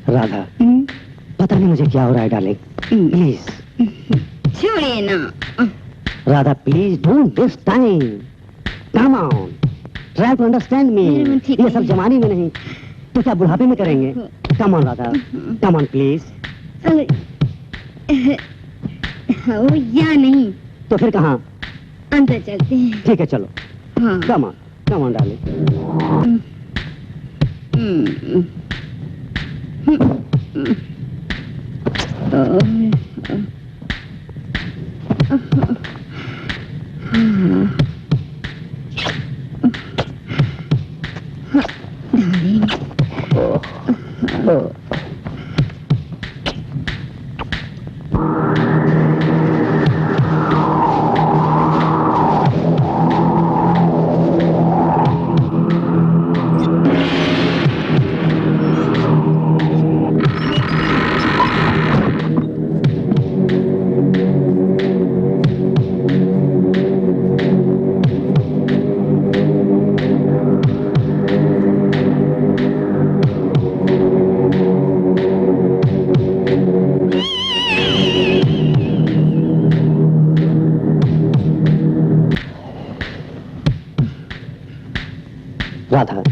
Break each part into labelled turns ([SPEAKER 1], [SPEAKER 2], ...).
[SPEAKER 1] राधा, पता नहीं मुझे क्या हो रहा है डार्लिंग, प्लीज
[SPEAKER 2] छोड़िए ना।
[SPEAKER 1] Radha please don't waste time, come on, try to understand me. ये सब जवानी में नहीं तो क्या बुढ़ापे में करेंगे? Come on Radha, come on please.
[SPEAKER 2] हो या नहीं
[SPEAKER 1] तो फिर कहाँ?
[SPEAKER 2] अंदर चलते हैं।
[SPEAKER 1] ठीक है चलो।
[SPEAKER 2] हाँ।
[SPEAKER 1] Come on darling. Radha,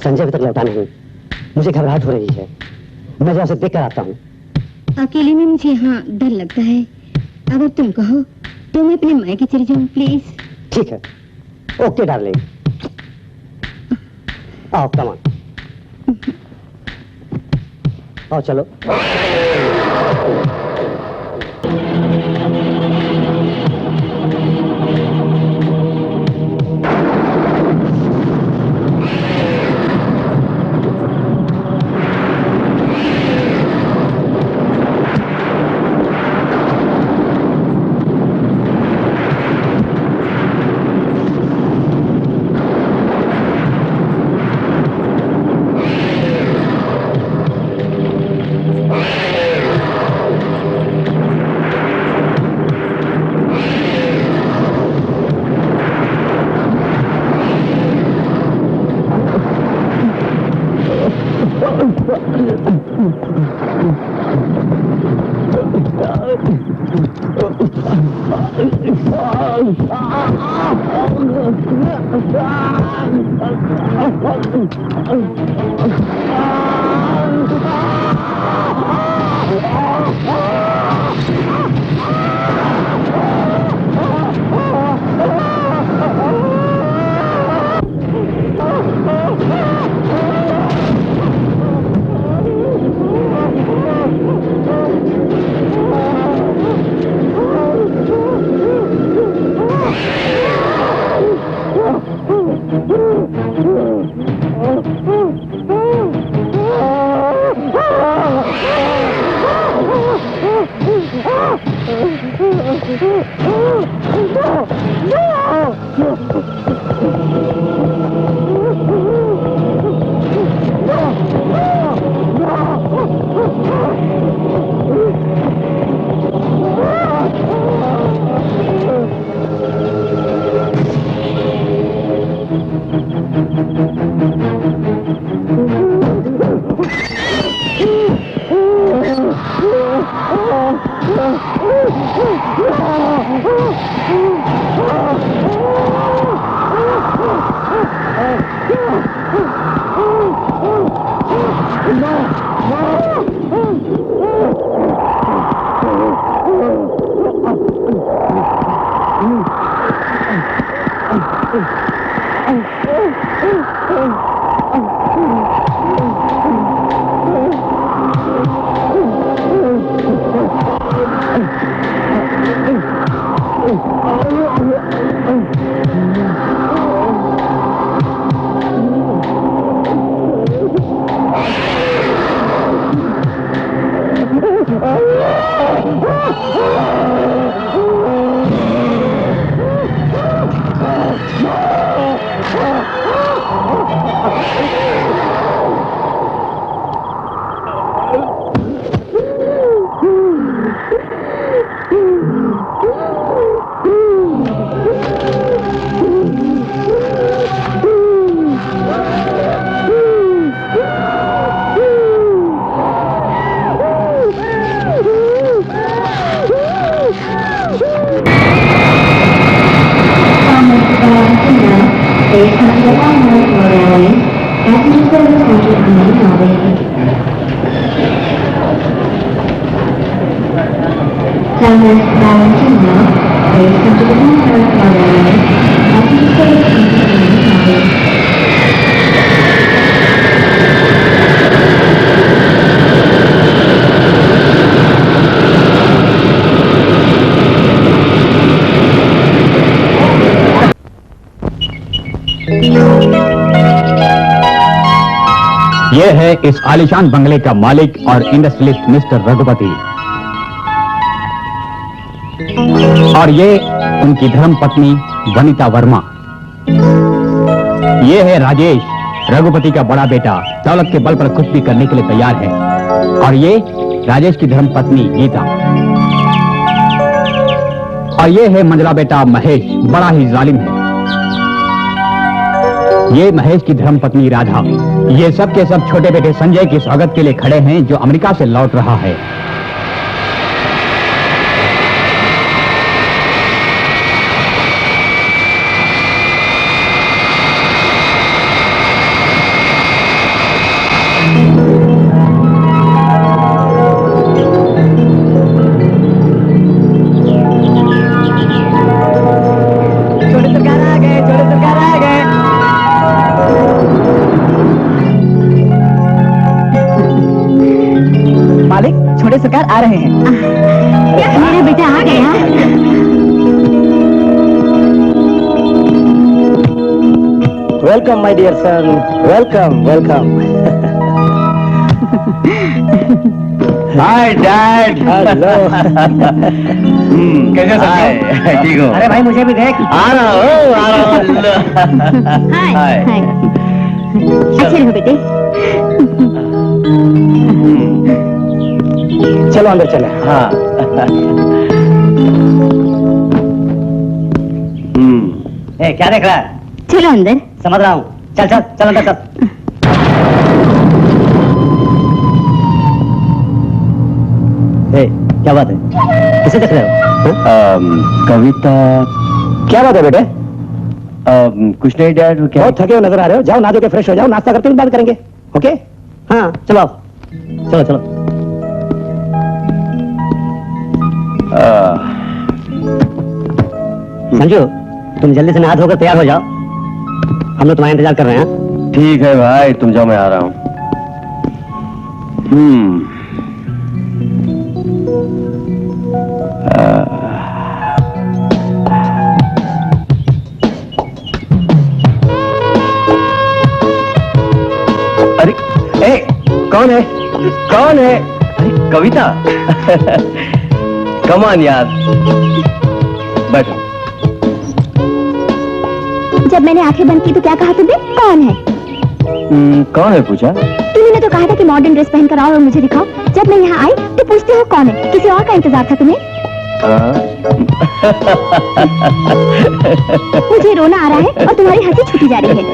[SPEAKER 1] Sanjay अभी तक लौटा नहीं, मुझे घबराहट हो रही है, मैं जरा उसे देख कर आता हूँ।
[SPEAKER 2] अकेले में मुझे यहाँ डर लगता है, अगर तुम कहो तो मैं अपने मायके चली जाऊँ प्लीज।
[SPEAKER 1] ठीक है, ओके डार्लिंग, आओ कम ऑन, आओ चलो।
[SPEAKER 3] Oh! ये है इस आलीशान बंगले का मालिक और इंडस्ट्रियलिस्ट मिस्टर रघुपति, और ये उनकी धर्म पत्नी वनिता वर्मा। ये है राजेश, रघुपति का बड़ा बेटा, दौलत के बल पर कुछ भी करने के लिए तैयार है। और ये राजेश की धर्म पत्नी गीता। और ये है मंझला बेटा महेश, बड़ा ही जालिम है। ये महेश की धर्म पत्नी राधा। ये सब के सब छोटे बेटे संजय के स्वागत के लिए खड़े हैं, जो अमेरिका से लौट रहा है।
[SPEAKER 1] सरकार आ रहे हैं।
[SPEAKER 2] मेरा बेटा आ गया।
[SPEAKER 1] Welcome my dear son, welcome welcome.
[SPEAKER 3] Hi dad.
[SPEAKER 1] Hello.
[SPEAKER 3] कैसे सब? ठीक हो?
[SPEAKER 1] अरे भाई मुझे भी देख।
[SPEAKER 3] आ रहा हूँ।
[SPEAKER 2] हाय हाय। अच्छे रहो बेटे।
[SPEAKER 1] चलो अंदर चले।
[SPEAKER 3] हाँ। क्या देख रहा है?
[SPEAKER 2] चलो अंदर।
[SPEAKER 1] समझ रहा हूँ। चल चल चल अंदर चल। क्या बात है? किसे देख रहे हो?
[SPEAKER 3] कविता।
[SPEAKER 1] क्या बात है बेटे?
[SPEAKER 3] कुछ नहीं डैड। क्या?
[SPEAKER 1] बहुत थके हुए नजर आ रहे हो। जाओ नहा धो के फ्रेश हो जाओ, नाश्ता करके बात करेंगे। ओके? हाँ चलो आओ। चलो चलो। संजू, तुम जल्दी से नहा धोकर तैयार हो जाओ, हम लोग तुम्हारा इंतजार कर रहे हैं।
[SPEAKER 3] ठीक है भाई, तुम जाओ, मैं आ रहा हूँ। अरे कौन है? कौन है? अरे कविता। कमान यार, बैठो।
[SPEAKER 2] जब मैंने आंखें बंद की तो क्या कहा तुमने? कौन है?
[SPEAKER 3] कौन है पूछा?
[SPEAKER 2] तुमने तो कहा था कि मॉडर्न ड्रेस पहनकर आओ और मुझे दिखाओ। जब मैं यहाँ आई तो पूछते हो कौन है? किसी और का इंतजार था तुम्हें? मुझे रोना आ रहा है और तुम्हारी हंसी छूटी जा रही है।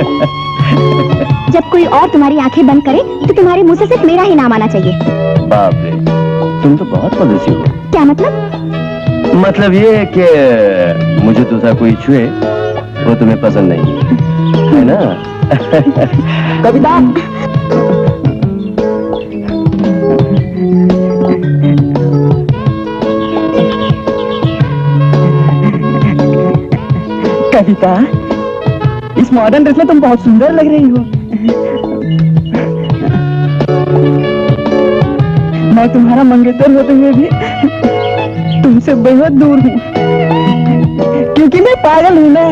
[SPEAKER 2] जब कोई और तुम्हारी आंखें बंद करे तो तुम्हारे मुंह से सिर्फ मेरा ही नाम आना चाहिए।
[SPEAKER 3] बाप रे, तुम तो बहुत पॉजिटिव हो।
[SPEAKER 2] क्या मतलब?
[SPEAKER 3] मतलब ये है कि मुझे दूसरा कोई छुए वो तुम्हें पसंद नहीं है ना?
[SPEAKER 1] कविता। कविता, इस मॉडर्न ड्रेस में तुम बहुत सुंदर लग रही हो। मैं तुम्हारा मंगेतर होते हुए भी तुमसे बहुत दूर हूँ, क्योंकि मैं पागल हूँ ना।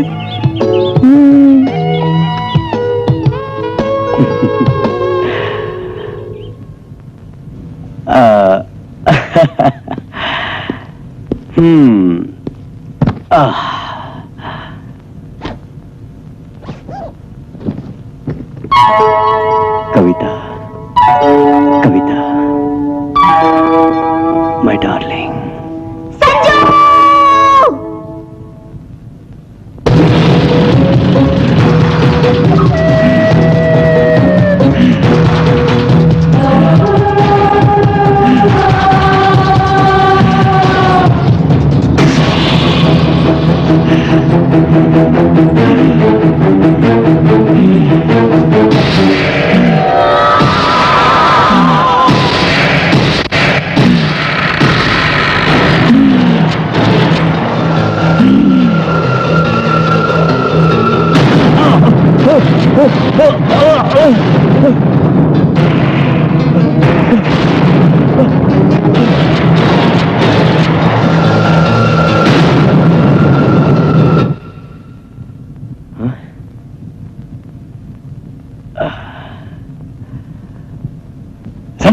[SPEAKER 3] कविता, कविता, माय डार्लिंग।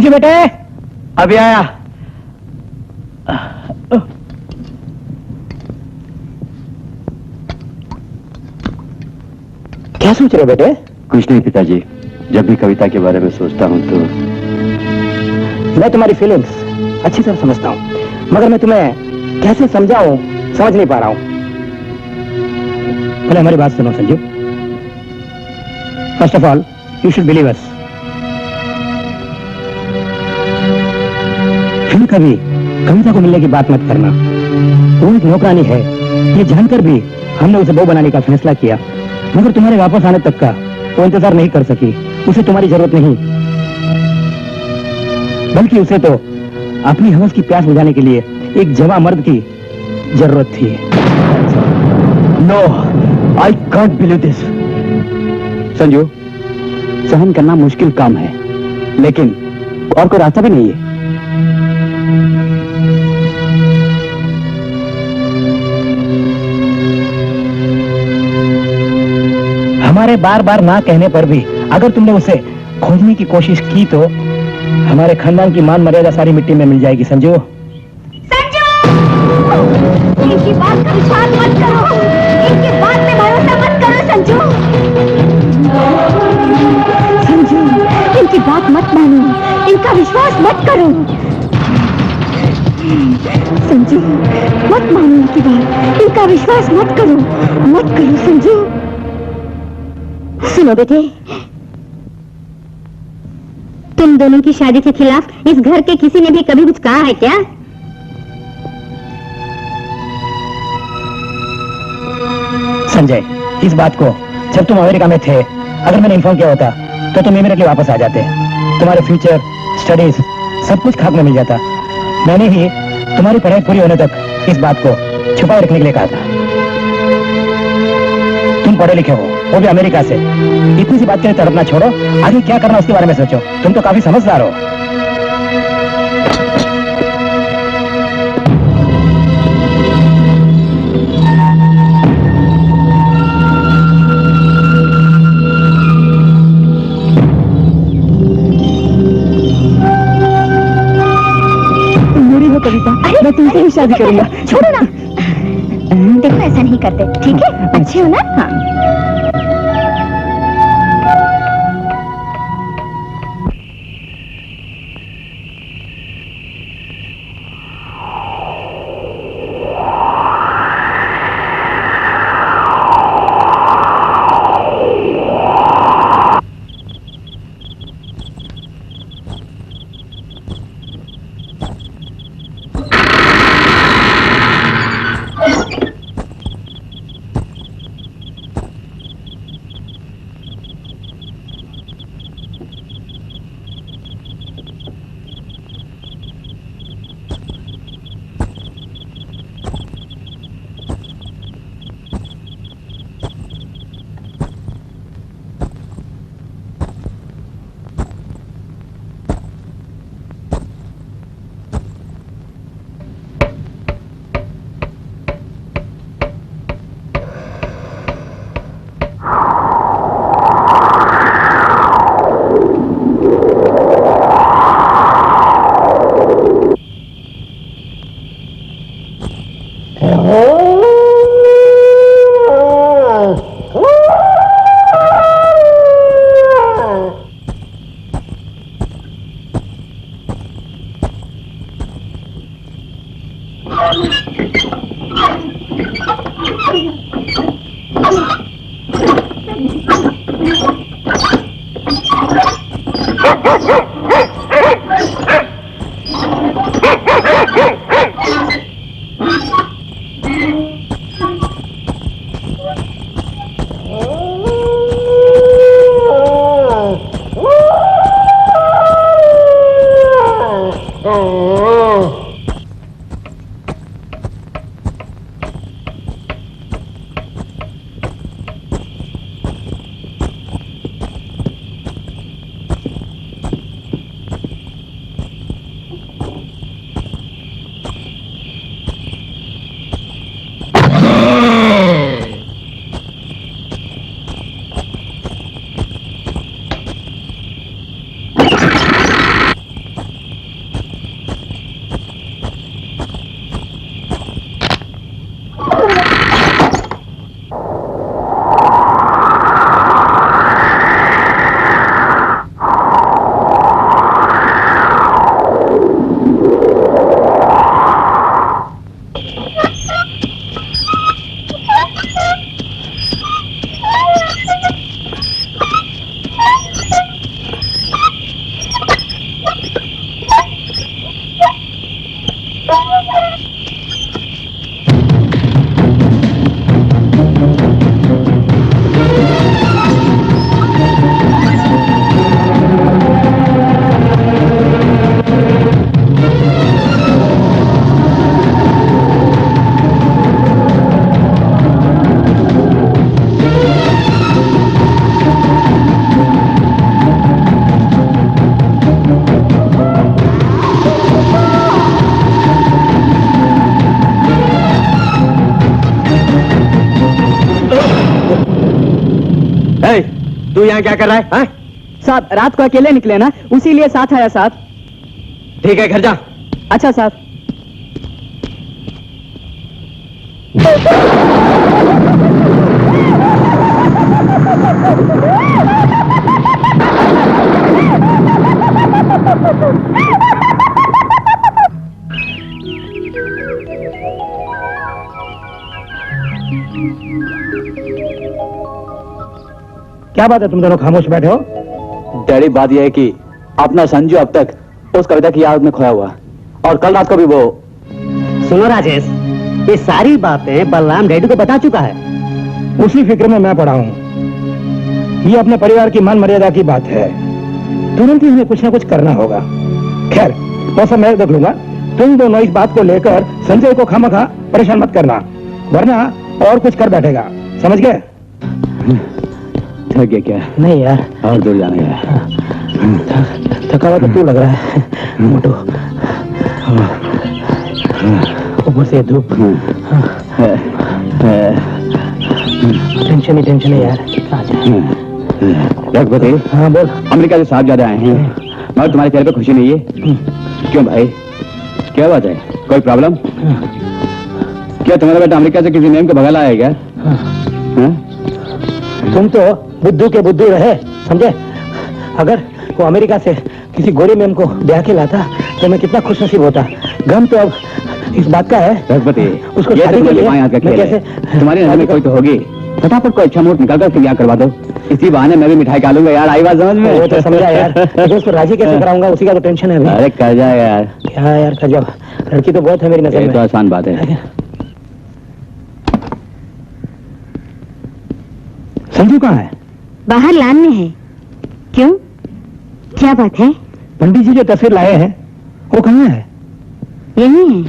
[SPEAKER 3] संजू बेटे,
[SPEAKER 4] अभी आया।
[SPEAKER 3] क्या सोच रहे हो बेटे?
[SPEAKER 4] कुछ नहीं पिताजी, जब भी कविता के बारे में सोचता हूँ तो
[SPEAKER 3] मैं तुम्हारी फीलिंग्स अच्छी तरह समझता हूँ, मगर मैं तुम्हें कैसे समझाऊं समझ नहीं पा रहा हूँ। पहले हमारी बात सुनो Sanju. First of all you should believe us. फिर कभी कविता को मिलने की बात मत करना। वो एक नौकरानी है, ये जानकर भी हमने उसे बहू बनाने का फैसला किया, मगर तुम्हारे वापस आने तक का वो इंतजार नहीं कर सकी। उसे तुम्हारी जरूरत नहीं, बल्कि उसे तो अपनी हवस की प्यास बुझाने के लिए एक जवां मर्द की जरूरत थी।
[SPEAKER 4] No, I can't believe this. Sanju, सहन करना मुश्किल काम है, लेकिन और कोई रास्ता भी नहीं है।
[SPEAKER 3] हमारे बार बार ना कहने पर भी अगर तुमने उसे खोजने की कोशिश की तो हमारे खानदान की मान मर्यादा सारी मिट्टी में मिल जाएगी। संजू,
[SPEAKER 2] इनकी बात का विश्वास मत करो, इनकी बात पे भरोसा मत करो संजू। संजू, इनकी बात मत मानो, इनका विश्वास मत करो। संजू, मत मानो इनकी बात, इनका विश्वास मत करो, मत करो संजू। सुनो बेटे, तुम दोनों की शादी के खिलाफ इस घर के किसी ने भी कभी कुछ कहा है क्या?
[SPEAKER 3] संजय, इस बात को जब तुम अमेरिका में थे अगर मैंने इन्फॉर्म किया होता तो तुम इमीडिएटली वापस आ जाते। तुम्हारे फ्यूचर, स्टडीज सब कुछ खाक में मिल जाता। मैंने ही तुम्हारी पढ़ाई पूरी होने तक इस बात को छुपाए रखने के लिए कहा था। तुम पढ़े लिखे हो, वो भी अमेरिका से। इतनी सी बात के लिए तड़पना छोड़ो, आगे क्या करना उसके बारे में सोचो। तुम तो काफी समझदार हो।
[SPEAKER 2] कविता, मैं तुमसे ही शादी करूंगा। छोड़ो ना, देखो ऐसा नहीं करते, ठीक है? अच्छे हो ना? हाँ।
[SPEAKER 1] यहाँ क्या कर रहा है? हाँ?
[SPEAKER 5] साहब रात को अकेले निकले ना, उसी लिए साथ आया साहब।
[SPEAKER 1] ठीक है, घर जा।
[SPEAKER 5] अच्छा साहब।
[SPEAKER 3] क्या बात है, तुम दोनों खामोश बैठे हो?
[SPEAKER 4] डैडी, बात यह है कि अपना संजू अब तक उस कविता की याद में खोया हुआ, और कल रात को भी वो।
[SPEAKER 1] सुनो राजेश, ये सारी बातें बलराम डैडी को बता चुका है।
[SPEAKER 3] उसी फिक्र में मैं पड़ा हूं। ये अपने परिवार की मान मर्यादा की बात है, तुरंत ही हमें कुछ ना कुछ करना होगा। खैर, वो सब मैं देख लूंगा। तुम दोनों इस बात को लेकर संजय को खामखा परेशान मत करना, वरना और कुछ कर बैठेगा, समझ गए?
[SPEAKER 4] थक गया क्या?
[SPEAKER 3] नहीं यार,
[SPEAKER 4] और दूर जाना है।
[SPEAKER 3] थका हुआ तो तू लग रहा है मोटू, ऊपर से धूप। टेंशन ही यार।
[SPEAKER 4] रघुपति,
[SPEAKER 3] हाँ बोल।
[SPEAKER 4] अमेरिका से साहब ज्यादा आए हैं, मगर तुम्हारे चेहरे पे खुशी नहीं है। क्यों भाई, क्या बात है? कोई प्रॉब्लम? क्या तुम्हारा बेटा अमेरिका से किसी नेम को भगा लाया है क्या?
[SPEAKER 3] तुम तो बुद्धू के बुद्धू रहे, समझे? अगर वो अमेरिका से किसी गोरी मैम को ब्याह के लाता तो मैं कितना खुश नसीब होता। गम तो अब इस बात का है
[SPEAKER 4] रघुपति,
[SPEAKER 3] उसको
[SPEAKER 4] ये
[SPEAKER 3] शादी
[SPEAKER 4] तो
[SPEAKER 3] के लिए
[SPEAKER 4] यहाँ का खेल है। तुम्हारी नजर में कोई तो होगी, फटाफट कोई अच्छा मुहूर्त निकाल कर उससे ब्याह करवा दो। इसी बहाने मैं भी मिठाई खा लूंगा यार। आई बात समझ में?
[SPEAKER 3] वो तो समझा यार, लेकिन उसको राजी कैसे कराऊंगा, उसी का तो टेंशन है अभी।
[SPEAKER 4] अरे कर जा यार।
[SPEAKER 3] क्या यार कर जाओ, लड़की तो बहुत है मेरी नजर
[SPEAKER 4] ये
[SPEAKER 3] में।
[SPEAKER 4] तो आसान बात है।
[SPEAKER 3] संजू कहाँ है?
[SPEAKER 2] बाहर लान में है। क्यों, क्या बात है?
[SPEAKER 3] पंडित जी जो तस्वीर लाए हैं वो कहाँ है?
[SPEAKER 2] यही है,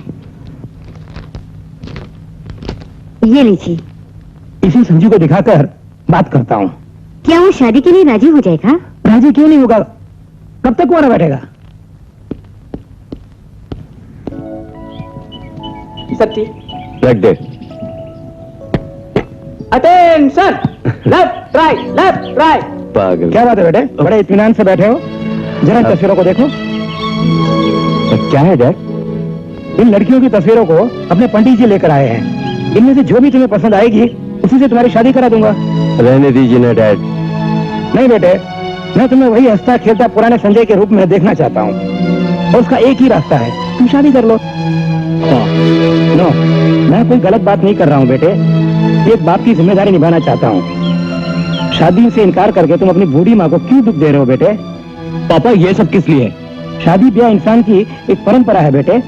[SPEAKER 2] ये लीजिए।
[SPEAKER 3] इसी संजू को दिखाकर बात करता हूँ।
[SPEAKER 2] क्या वो शादी के लिए राजी हो जाएगा?
[SPEAKER 3] राजी क्यों नहीं होगा? कब तक वहां बैठेगा?
[SPEAKER 5] सत्ती,
[SPEAKER 4] रख दे।
[SPEAKER 5] Attention, left right.
[SPEAKER 4] पागल।
[SPEAKER 3] क्या बात है बेटे, बड़े इत्मीनान से बैठे हो? जरा इन तस्वीरों को देखो।
[SPEAKER 4] क्या है डैड?
[SPEAKER 3] इन लड़कियों की तस्वीरों को अपने पंडित जी लेकर आए हैं। इनमें से जो भी तुम्हें पसंद आएगी उसी से तुम्हारी शादी करा दूंगा।
[SPEAKER 4] रहने दीजिए ना डैड।
[SPEAKER 3] नहीं बेटे, मैं तुम्हें वही हंसता खेलता पुराने संजय के रूप में देखना चाहता हूँ, और उसका एक ही रास्ता है, तुम शादी कर लो। नो, मैं कोई गलत बात नहीं कर रहा हूँ बेटे, एक बाप की जिम्मेदारी निभाना चाहता हूँ। शादी से इनकार करके तुम अपनी बूढ़ी माँ को क्यों दुख दे रहे हो बेटे?
[SPEAKER 4] पापा, ये सब किस लिए?
[SPEAKER 3] शादी ब्याह इंसान की एक परंपरा है बेटे।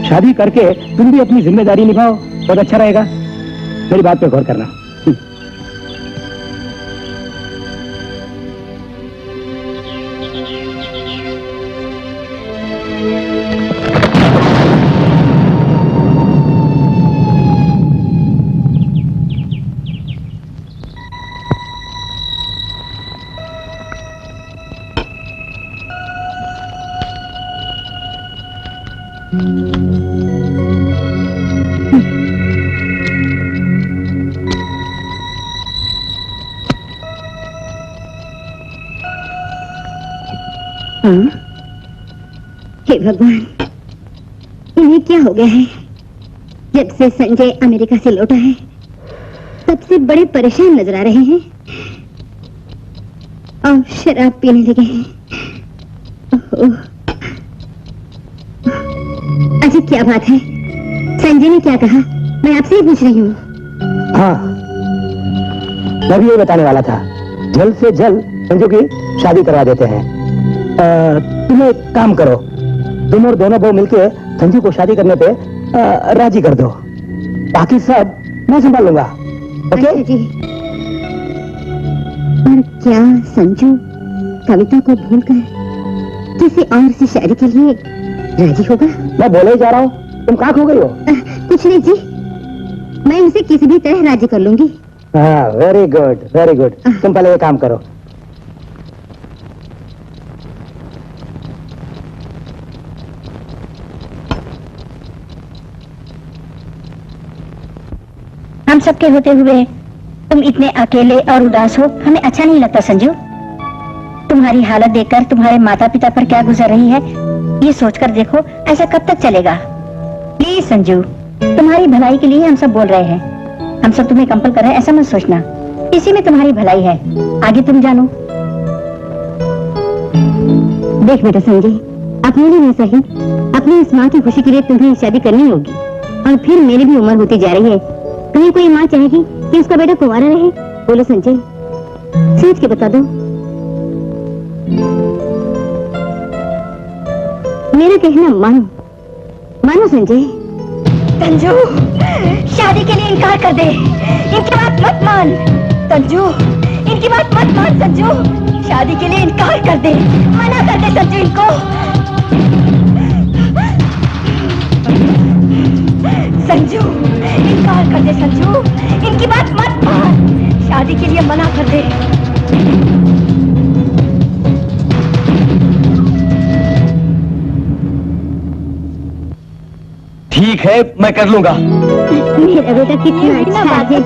[SPEAKER 3] शादी करके तुम भी अपनी जिम्मेदारी निभाओ, बहुत अच्छा रहेगा। मेरी बात पे गौर करना।
[SPEAKER 2] हे भगवान, इन्हें क्या हो गया है? जब से संजय अमेरिका से लौटा है तब से बड़े परेशान नजर आ रहे हैं और शराब पीने लगे हैं। ओह, अच्छा क्या बात है? संजय ने क्या कहा? मैं आपसे ही पूछ रही हूँ।
[SPEAKER 3] हाँ, मैं भी यही बताने वाला था। जल्द से जल्द संजू की शादी करवा देते हैं। तुम एक काम करो, तुम और दोनों बहू मिलके संजू को शादी करने पे राजी कर दो, बाकी सब मैं संभाल लूंगा। ओके?
[SPEAKER 2] अच्छा जी। पर क्या संजू कविता को भूलकर किसी और से शादी के लिए राजी होगा?
[SPEAKER 3] मैं बोले ही जा रहा हूँ, तुम कहाँ खो गई हो?
[SPEAKER 2] कुछ नहीं जी, मैं उसे किसी भी तरह राजी कर लूंगी।
[SPEAKER 3] हाँ, वेरी गुड वेरी गुड। तुम पहले ये काम करो।
[SPEAKER 2] हम सबके होते हुए तुम इतने अकेले और उदास हो, हमें अच्छा नहीं लगता संजू। तुम्हारी हालत देखकर तुम्हारे माता पिता पर क्या गुजर रही है ये सोचकर देखो, ऐसा कब तक चलेगा? प्लीज संजू, तुम्हारी भलाई के लिए हम सब बोल रहे हैं। हम सब तुम्हें कंपल कर रहे हैं, ऐसा मत सोचना। इसी में तुम्हारी भलाई है, आगे तुम जानो। देख बेटा संजय, अपने लिए नहीं सही, अपनी इस माँ की खुशी के लिए तुम्हें शादी करनी होगी। और फिर मेरी भी उम्र होती जा रही है, कहीं कोई माँ चाहेगी कि उसका बेटा कुंवारा रहे? बोलो संजय, सोच के बता दो। मेरा कहना मानो, मानो संजय। संजू, शादी के लिए इनकार कर दे, इनकी बात मत मान। संजू, इनकी बात मत मान संजू, शादी के लिए इनकार कर दे, मना कर दे संजू इनको। संजू, इनकार कर दे संजू, इनकी बात मत मान, शादी के लिए मना कर दे।
[SPEAKER 3] ठीक है, मैं कर लूंगा।
[SPEAKER 2] मेरा बेटा कितना अच्छा है।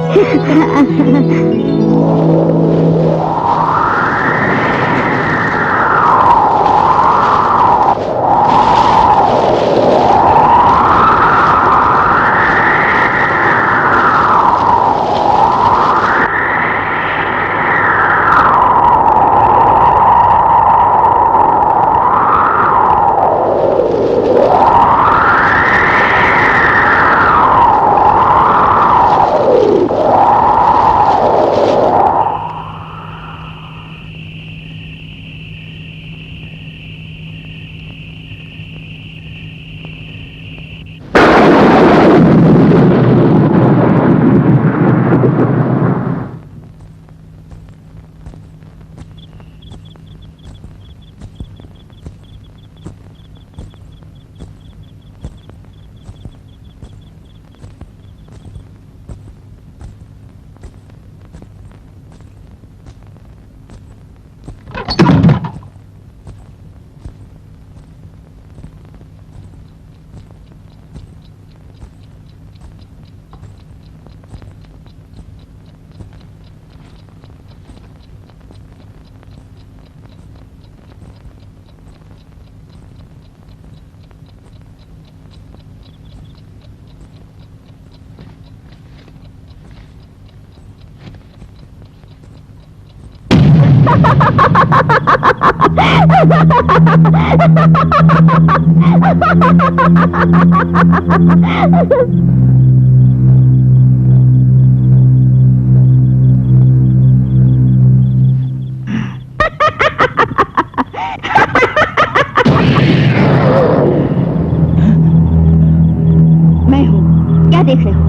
[SPEAKER 2] मैं हूँ, क्या देख रहे हो?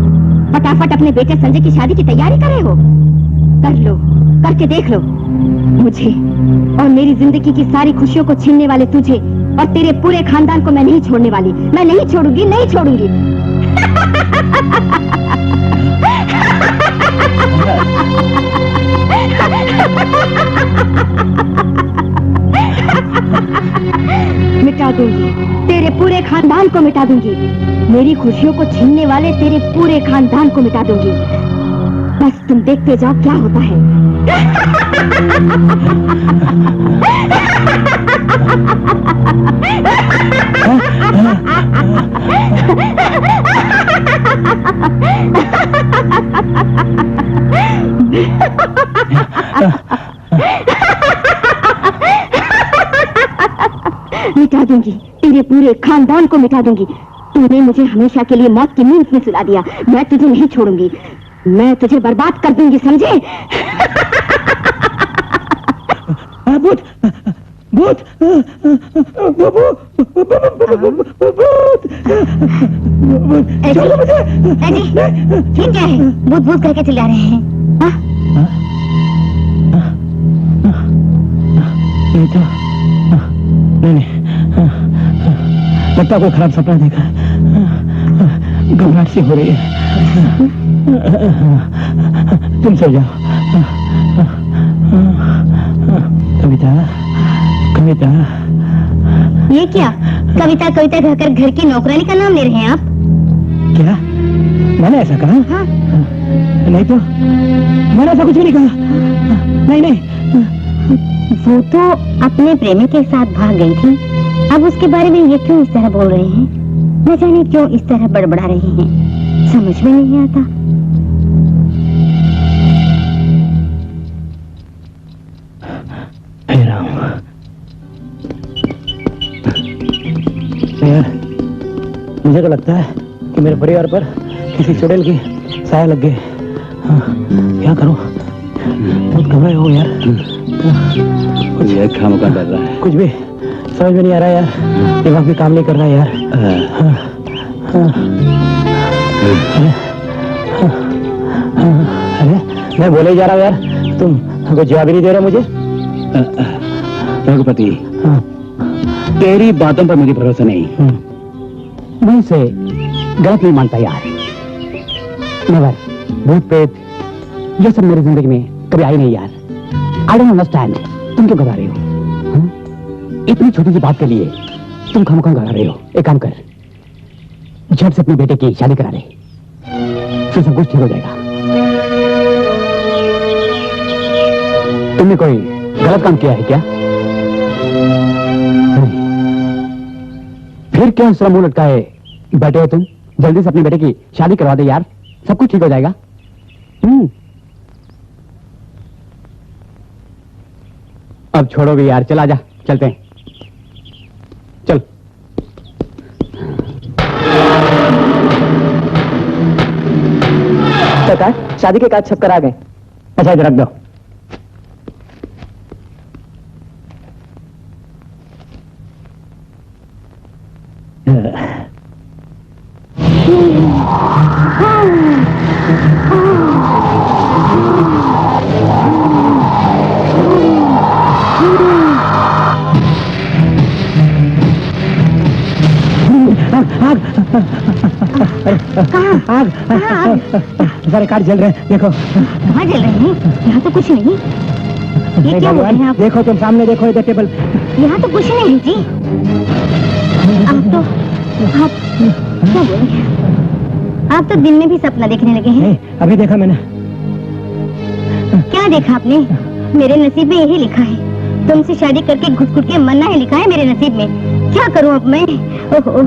[SPEAKER 2] फटाफट अपने बेटे संजय की शादी की तैयारी कर रहे हो? कर लो, करके देख लो। मुझे और मेरी जिंदगी की सारी खुशियों को छीनने वाले तुझे और तेरे पूरे खानदान को मैं नहीं छोड़ने वाली। मैं नहीं छोड़ूंगी, नहीं छोड़ूंगी। मिटा दूंगी, तेरे पूरे खानदान को मिटा दूंगी। मेरी खुशियों को छीनने वाले तेरे पूरे खानदान को मिटा दूंगी। बस तुम देखते जाओ क्या होता है। मिटा दूंगी, तेरे पूरे खानदान को मिटा दूंगी। तूने मुझे हमेशा के लिए मौत की नींद में सुला दिया। मैं तुझे नहीं छोड़ूंगी, मैं तुझे बर्बाद कर दूंगी, समझे?
[SPEAKER 3] भूत, भूत,
[SPEAKER 2] ठीक है, भूत भूत करके चिल्ला रहे हैं।
[SPEAKER 3] नहीं तो नहीं, लगता कोई खराब सपना देखा। घबराहट सी हो रही है। तुम सो जाओ। कविता, कविता।
[SPEAKER 2] ये क्या? कविता कविता कहकर घर की नौकरानी का नाम ले रहे हैं आप?
[SPEAKER 3] क्या? मैंने ऐसा कहा?
[SPEAKER 2] हाँ।
[SPEAKER 3] नहीं तो मैंने ऐसा कुछ भी नहीं कहा। नहीं नहीं,
[SPEAKER 2] वो तो अपने प्रेमी के साथ भाग गई थी। अब उसके बारे में ये क्यों इस तरह बोल रहे हैं? न जाने क्यों इस तरह बड़बड़ा रहे हैं, समझ में नहीं आता।
[SPEAKER 3] हे राम, यार मुझे तो लगता है कि मेरे परिवार पर किसी चुड़ैल की साया लग गई। हाँ, क्या करूं? बहुत घबराए हो यार।
[SPEAKER 4] कुछ ये खामखा कर रहा है।
[SPEAKER 3] कुछ भी समझ में नहीं आ रहा यार, दिमाग भी काम नहीं कर रहा यार। हाँ, हाँ, अरे मैं बोले ही जा रहा हूँ यार, तुम कुछ जवाब ही नहीं दे रहे मुझे।
[SPEAKER 4] रघुपति, तेरी बातों पर मुझे भरोसा नहीं।
[SPEAKER 1] मैं इसे गलत नहीं मानता यार, मगर भूत प्रेत ये सब मेरी जिंदगी में कभी आई नहीं यार। आई डोंट अंडरस्टैंड, तुम क्यों घबरा रहे हो? इतनी छोटी सी बात के लिए तुम खामखा घबरा रहे हो। एक काम कर, झट से अपने बेटे की शादी करा दे, फिर सब कुछ ठीक हो जाएगा। तुमने कोई गलत काम किया है क्या? फिर क्यों सिर मुंह लटकाए बैठे हो तुम? जल्दी से अपने बेटे की शादी करवा दे यार, सब कुछ ठीक हो जाएगा। अब छोड़ोगे यार, चला जा, चलते हैं, चल।
[SPEAKER 5] सरकार, शादी के कागज छप कर आ गए।
[SPEAKER 3] अच्छा इधर रख दो। आग, सारे कार जल रहे हैं, देखो।
[SPEAKER 2] कहाँ जल रहे हैं? यहाँ तो कुछ नहीं। ये क्या बोल रहे हैं आप?
[SPEAKER 3] देखो तुम सामने देखो, इधर टेबल।
[SPEAKER 2] यहाँ तो कुछ नहीं जी। आप क्या बोल रहे हैं? आप तो दिन में भी सपना देखने लगे हैं।
[SPEAKER 3] नहीं, अभी देखा मैंने।
[SPEAKER 2] क्या देखा आपने? मेरे नसीब में यही लिखा है, तुमसे शादी करके घुट घुट के मरना है, लिखा है मेरे नसीब में। क्या करूं अब मैं? ओहो।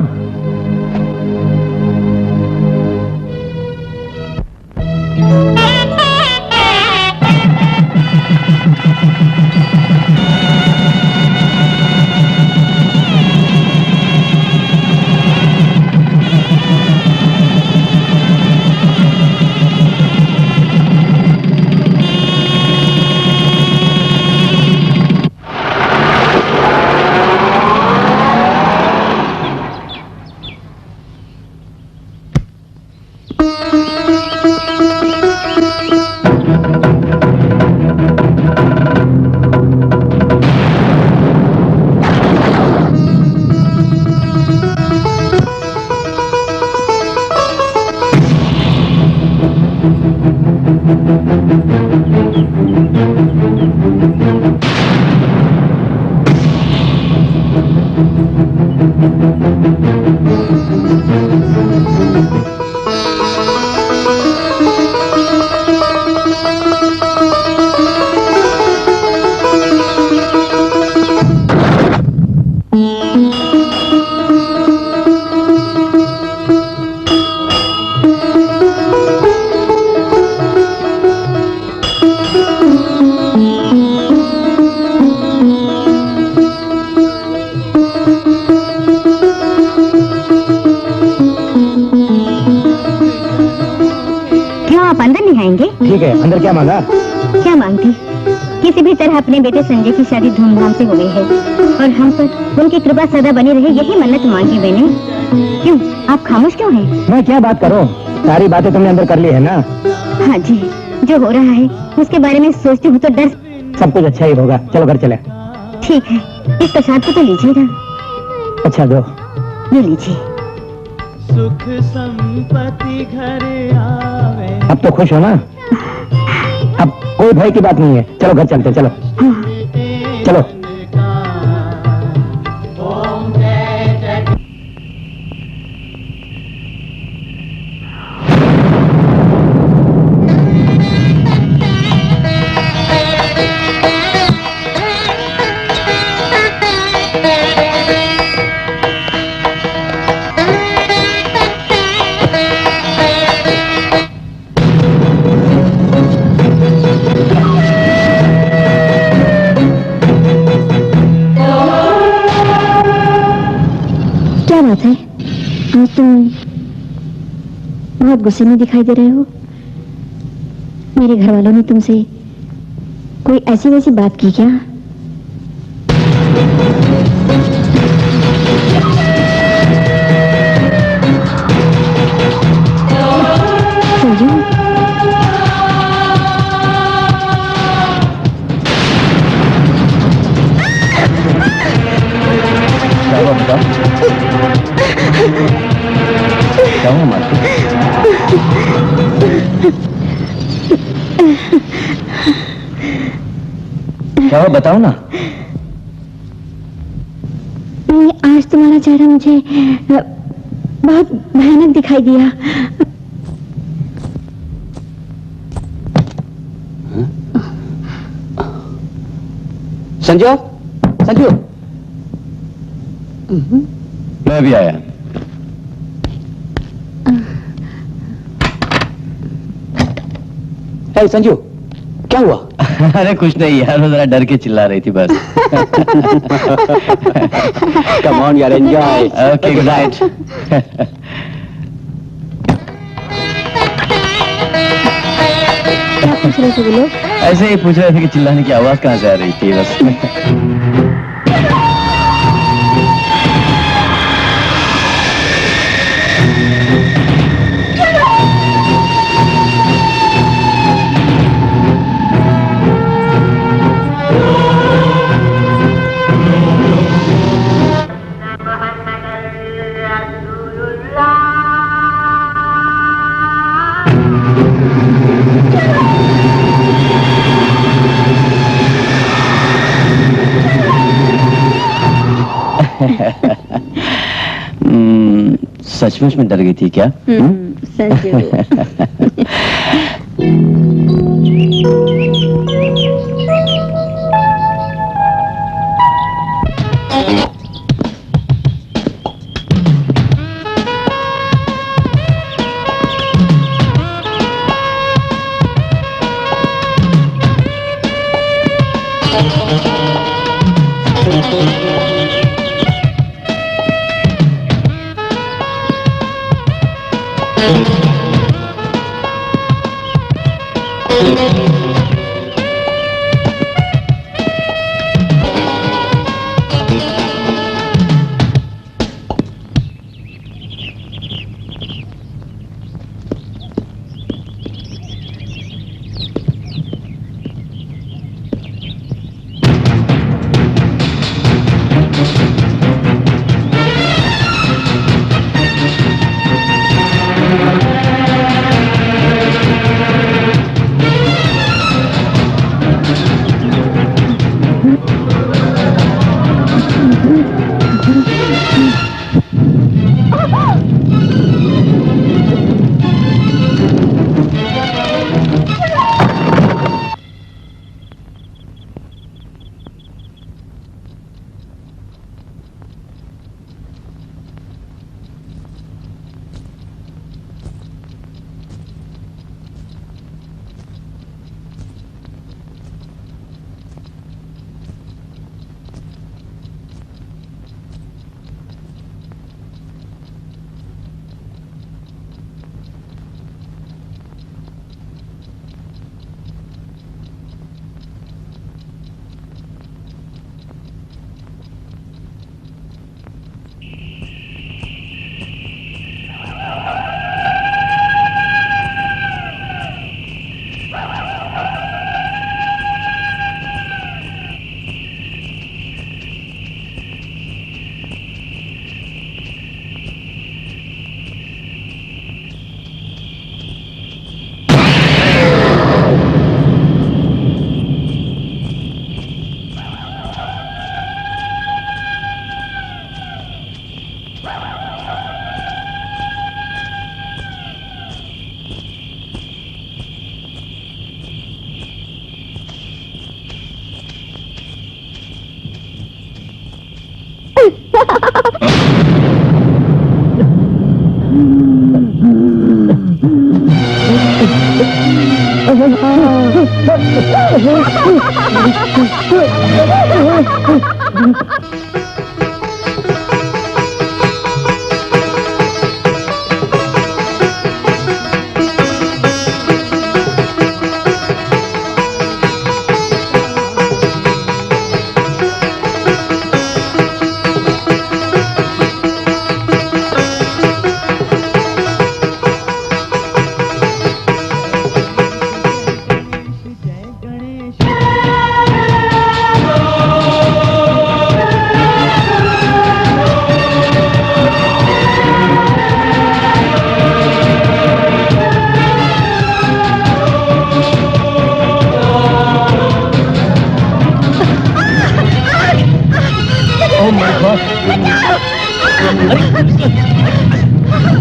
[SPEAKER 3] ठीक है, अंदर क्या मांगा?
[SPEAKER 2] क्या मांगती? किसी भी तरह अपने बेटे संजय की शादी धूमधाम से हो गई है और हम पर उनकी कृपा सदा बनी रहे, यही मन्नत मांगी मैंने। क्यों आप खामोश क्यों हैं?
[SPEAKER 3] मैं क्या बात करूं? सारी बातें तुमने अंदर कर ली है ना?
[SPEAKER 2] हाँ जी, जो हो रहा है उसके बारे में सोचती हूँ तो डर।
[SPEAKER 3] सब कुछ अच्छा ही होगा, चलो घर चले।
[SPEAKER 2] ठीक है, इस प्रसाद को तो लीजिएगा।
[SPEAKER 3] अच्छा दो,
[SPEAKER 2] ये लीजिए।
[SPEAKER 6] सुख संपत्ति घर आवे।
[SPEAKER 3] अब तो खुश हो ना? अब कोई भय की बात नहीं है, चलो घर चलते, चलो चलो।
[SPEAKER 2] क्या बात है, आज तुम बहुत गुस्से में दिखाई दे रहे हो। मेरे घर वालों ने तुमसे कोई ऐसी वैसी बात की क्या? संजू,
[SPEAKER 4] क्या हुआ बताओ? क्या हुआ मालती? क्या हुआ बताओ ना।
[SPEAKER 2] आज तुम्हारा चेहरा मुझे बहुत भयानक दिखाई दिया।
[SPEAKER 4] संजू, संजू, मैं भी आया। हे संजू, क्या हुआ?
[SPEAKER 7] अरे कुछ नहीं यार, वो जरा डर के चिल्ला रही थी बस।
[SPEAKER 4] कम ऑन यार, एंजॉय।
[SPEAKER 7] Okay, good night.
[SPEAKER 2] क्या पूछ रहे थे वो लोग?
[SPEAKER 7] ऐसे ही पूछ रहे थे कि चिल्लाने की आवाज कहाँ से आ रही थी बस। सचमुच में डर गई थी क्या?
[SPEAKER 2] संजू,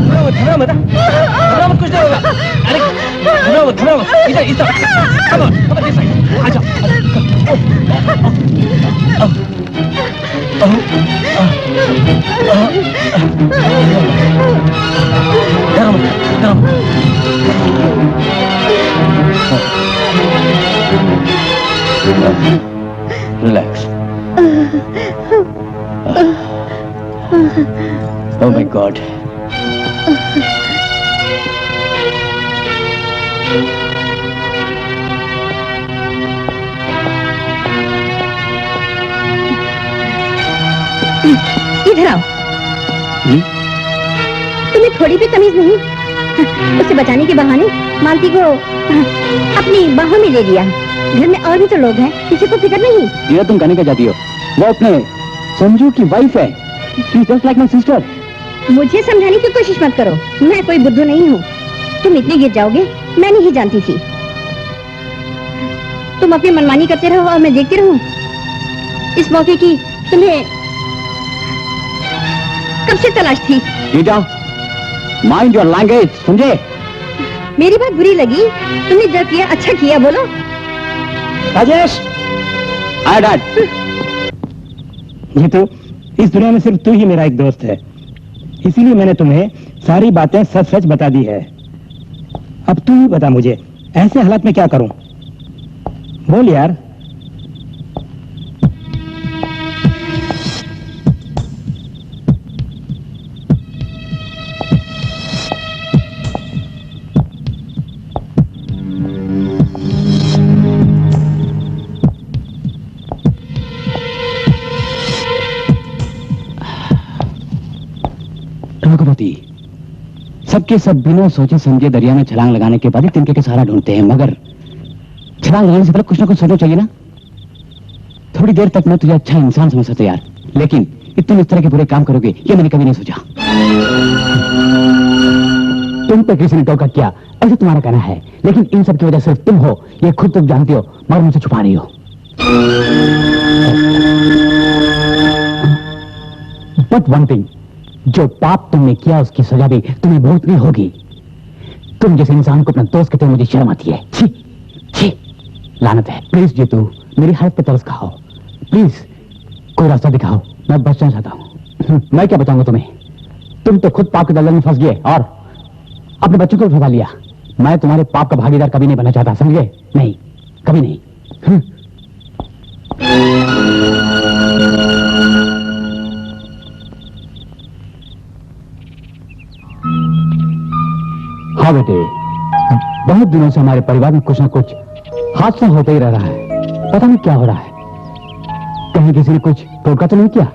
[SPEAKER 3] घबराओ मत, कुछ नहीं होगा। अरे घबराओ मत, इधर इधर, come on, this side, आ जाओ। डरो मत, डरो मत। Relax. Oh my God.
[SPEAKER 2] इधर आओ। तुम्हें थोड़ी भी तमीज नहीं? उसे बचाने के बहाने मालती को अपनी बाहों में ले लिया। घर में और भी तो लोग हैं, किसी को फिक्र नहीं।
[SPEAKER 4] ये तुम कहने क्या चाहती हो? वो अपने संजू की वाइफ है। She's just like my sister.
[SPEAKER 2] मुझे समझाने की कोशिश मत करो, मैं कोई बुद्धू नहीं हूँ। तुम इतने गिर जाओगे मैं नहीं जानती थी। तुम अपनी मनमानी करते रहो और मैं देखती रहूं। इस मौके की तुम्हें कब से तलाश थी?
[SPEAKER 4] रीटा, mind your language, समझे?
[SPEAKER 2] मेरी बात बुरी लगी? तुमने जो किया अच्छा किया, बोलो।
[SPEAKER 3] Rajesh,
[SPEAKER 4] Hi, Dad.
[SPEAKER 3] ये तो इस दुनिया में सिर्फ तू ही मेरा एक दोस्त है, इसीलिए मैंने तुम्हें सारी बातें सच सच बता दी है। अब तू ही बता मुझे, ऐसे हालात में क्या करूं? बोल यार।
[SPEAKER 4] रघुपति, सबके सब बिना सोचे समझे दरिया में छलांग लगाने के बाद ही तिनके के सहारा ढूंढते हैं, मगर छलांग लगाने से पहले कुछ ना कुछ सोचना चाहिए ना। थोड़ी देर तक मैं तुझे अच्छा इंसान समझ सकता यार, लेकिन इतने इस तरह के बुरे काम करोगे ये मैंने कभी नहीं सोचा। तुम पे किसी ने टोका किया ऐसे तुम्हारा कहना है, लेकिन इन सब की वजह सिर्फ तुम हो, ये खुद तुम जानती हो, मगर मुझसे छुपा रही हो। बट वन थिंग, जो पाप तुमने किया उसकी सजा भी तुम्हें भुगतनी होगी। तुम जैसे इंसान को अपना दोस्त कहते हुए मुझे शर्म आती है। छी छी, लानत है। प्लीज जीतू, मेरी हालत पे तरस खाओ, प्लीज कोई रास्ता दिखाओ, मैं बचना चाहता हूँ। मैं क्या बचाऊंगा तुम्हें? तुम तो खुद पाप के दलदल में फंस गए और अपने बच्चों को फंसा लिया। मैं तुम्हारे पाप का भागीदार कभी नहीं बनना चाहता, समझे? नहीं, कभी नहीं। हाँ बेटे, बहुत दिनों से हमारे परिवार में कुछ ना कुछ हादसा होता ही रह रहा है। पता नहीं क्या हो रहा है, कहीं किसी ने कुछ टोटका तो नहीं किया,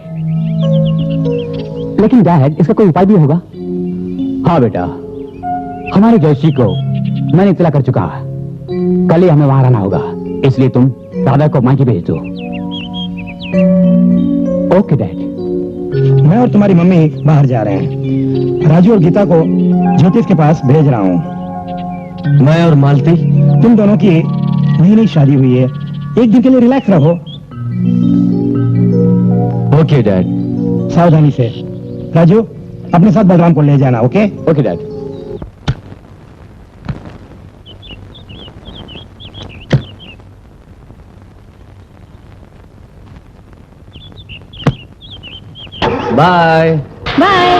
[SPEAKER 4] लेकिन डैड इसका कोई उपाय भी होगा। हाँ बेटा, हमारे जयश्री को मैंने इत्तला कर चुका, कल ही हमें वहां रहना होगा, इसलिए तुम दादा को मायके भेज दो। Okay dad.
[SPEAKER 3] मैं और तुम्हारी मम्मी बाहर जा रहे हैं, राजू और गीता को ज्योतिष के पास भेज रहा हूँ।
[SPEAKER 7] मैं और मालती,
[SPEAKER 3] तुम दोनों की नई नई शादी हुई है, एक दिन के लिए रिलैक्स रहो।
[SPEAKER 7] Okay dad.
[SPEAKER 3] सावधानी से। राजू, अपने साथ बलराम को ले जाना। Okay
[SPEAKER 4] okay dad.
[SPEAKER 7] Bye
[SPEAKER 2] bye.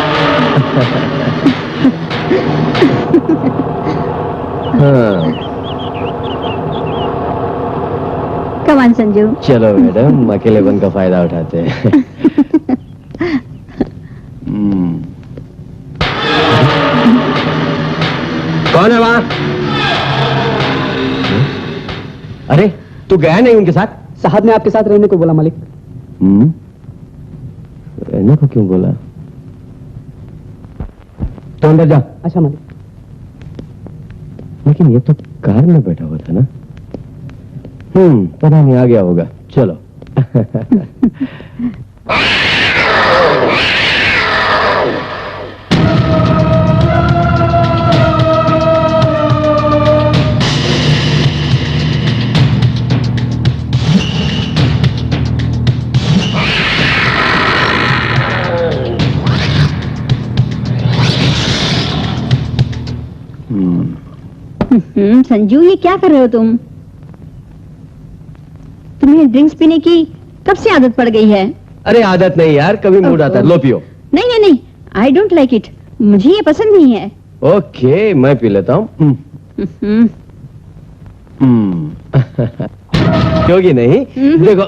[SPEAKER 2] Come on Sanju.
[SPEAKER 7] चलो मैडम, अकेलेपन का फायदा उठाते हैं।
[SPEAKER 4] कौन है वहां? अरे तू गया नहीं उनके साथ?
[SPEAKER 5] साहब ने आपके साथ रहने को बोला मालिक।
[SPEAKER 7] रहने को क्यों बोला?
[SPEAKER 4] तो अंदर जा।
[SPEAKER 5] अच्छा मालिक।
[SPEAKER 7] लेकिन ये तो कार में बैठा हुआ था ना। पता नहीं, आ गया होगा। चलो।
[SPEAKER 2] संजू, ये क्या कर रहे हो तुम? तुम्हें ड्रिंक्स पीने की कब से आदत पड़ गई है?
[SPEAKER 7] अरे आदत नहीं यार, कभी मूड आता है। लो पियो।
[SPEAKER 2] नहीं नहीं नहीं, आई डोंट लाइक इट। मुझे ये पसंद नहीं है।
[SPEAKER 7] ओके, मैं पी लेता हूँ। क्योंकि नहीं देखो।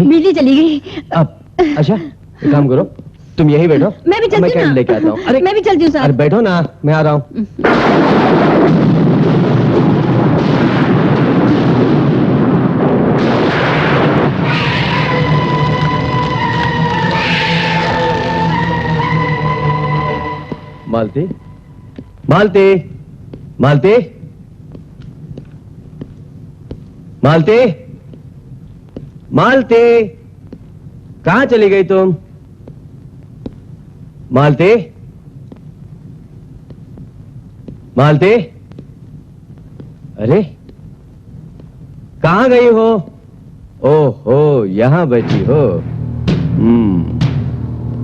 [SPEAKER 2] बिजली चली गई।
[SPEAKER 7] अब अच्छा, एक काम करो, तुम यहीं बैठो,
[SPEAKER 2] मैं भी चलती
[SPEAKER 7] मैं
[SPEAKER 2] हूँ
[SPEAKER 7] कैंडल
[SPEAKER 2] ना।
[SPEAKER 7] लेके आता हूँ। अरे
[SPEAKER 2] मैं भी चलती हूँ साहब।
[SPEAKER 7] अरे बैठो ना, मैं आ रहा हूँ। मालती, मालती, मालती, मालती, मालती, कहाँ चली गई तुम? मालती, मालती, अरे कहाँ गई हो? ओहो, यहाँ बैठी हो।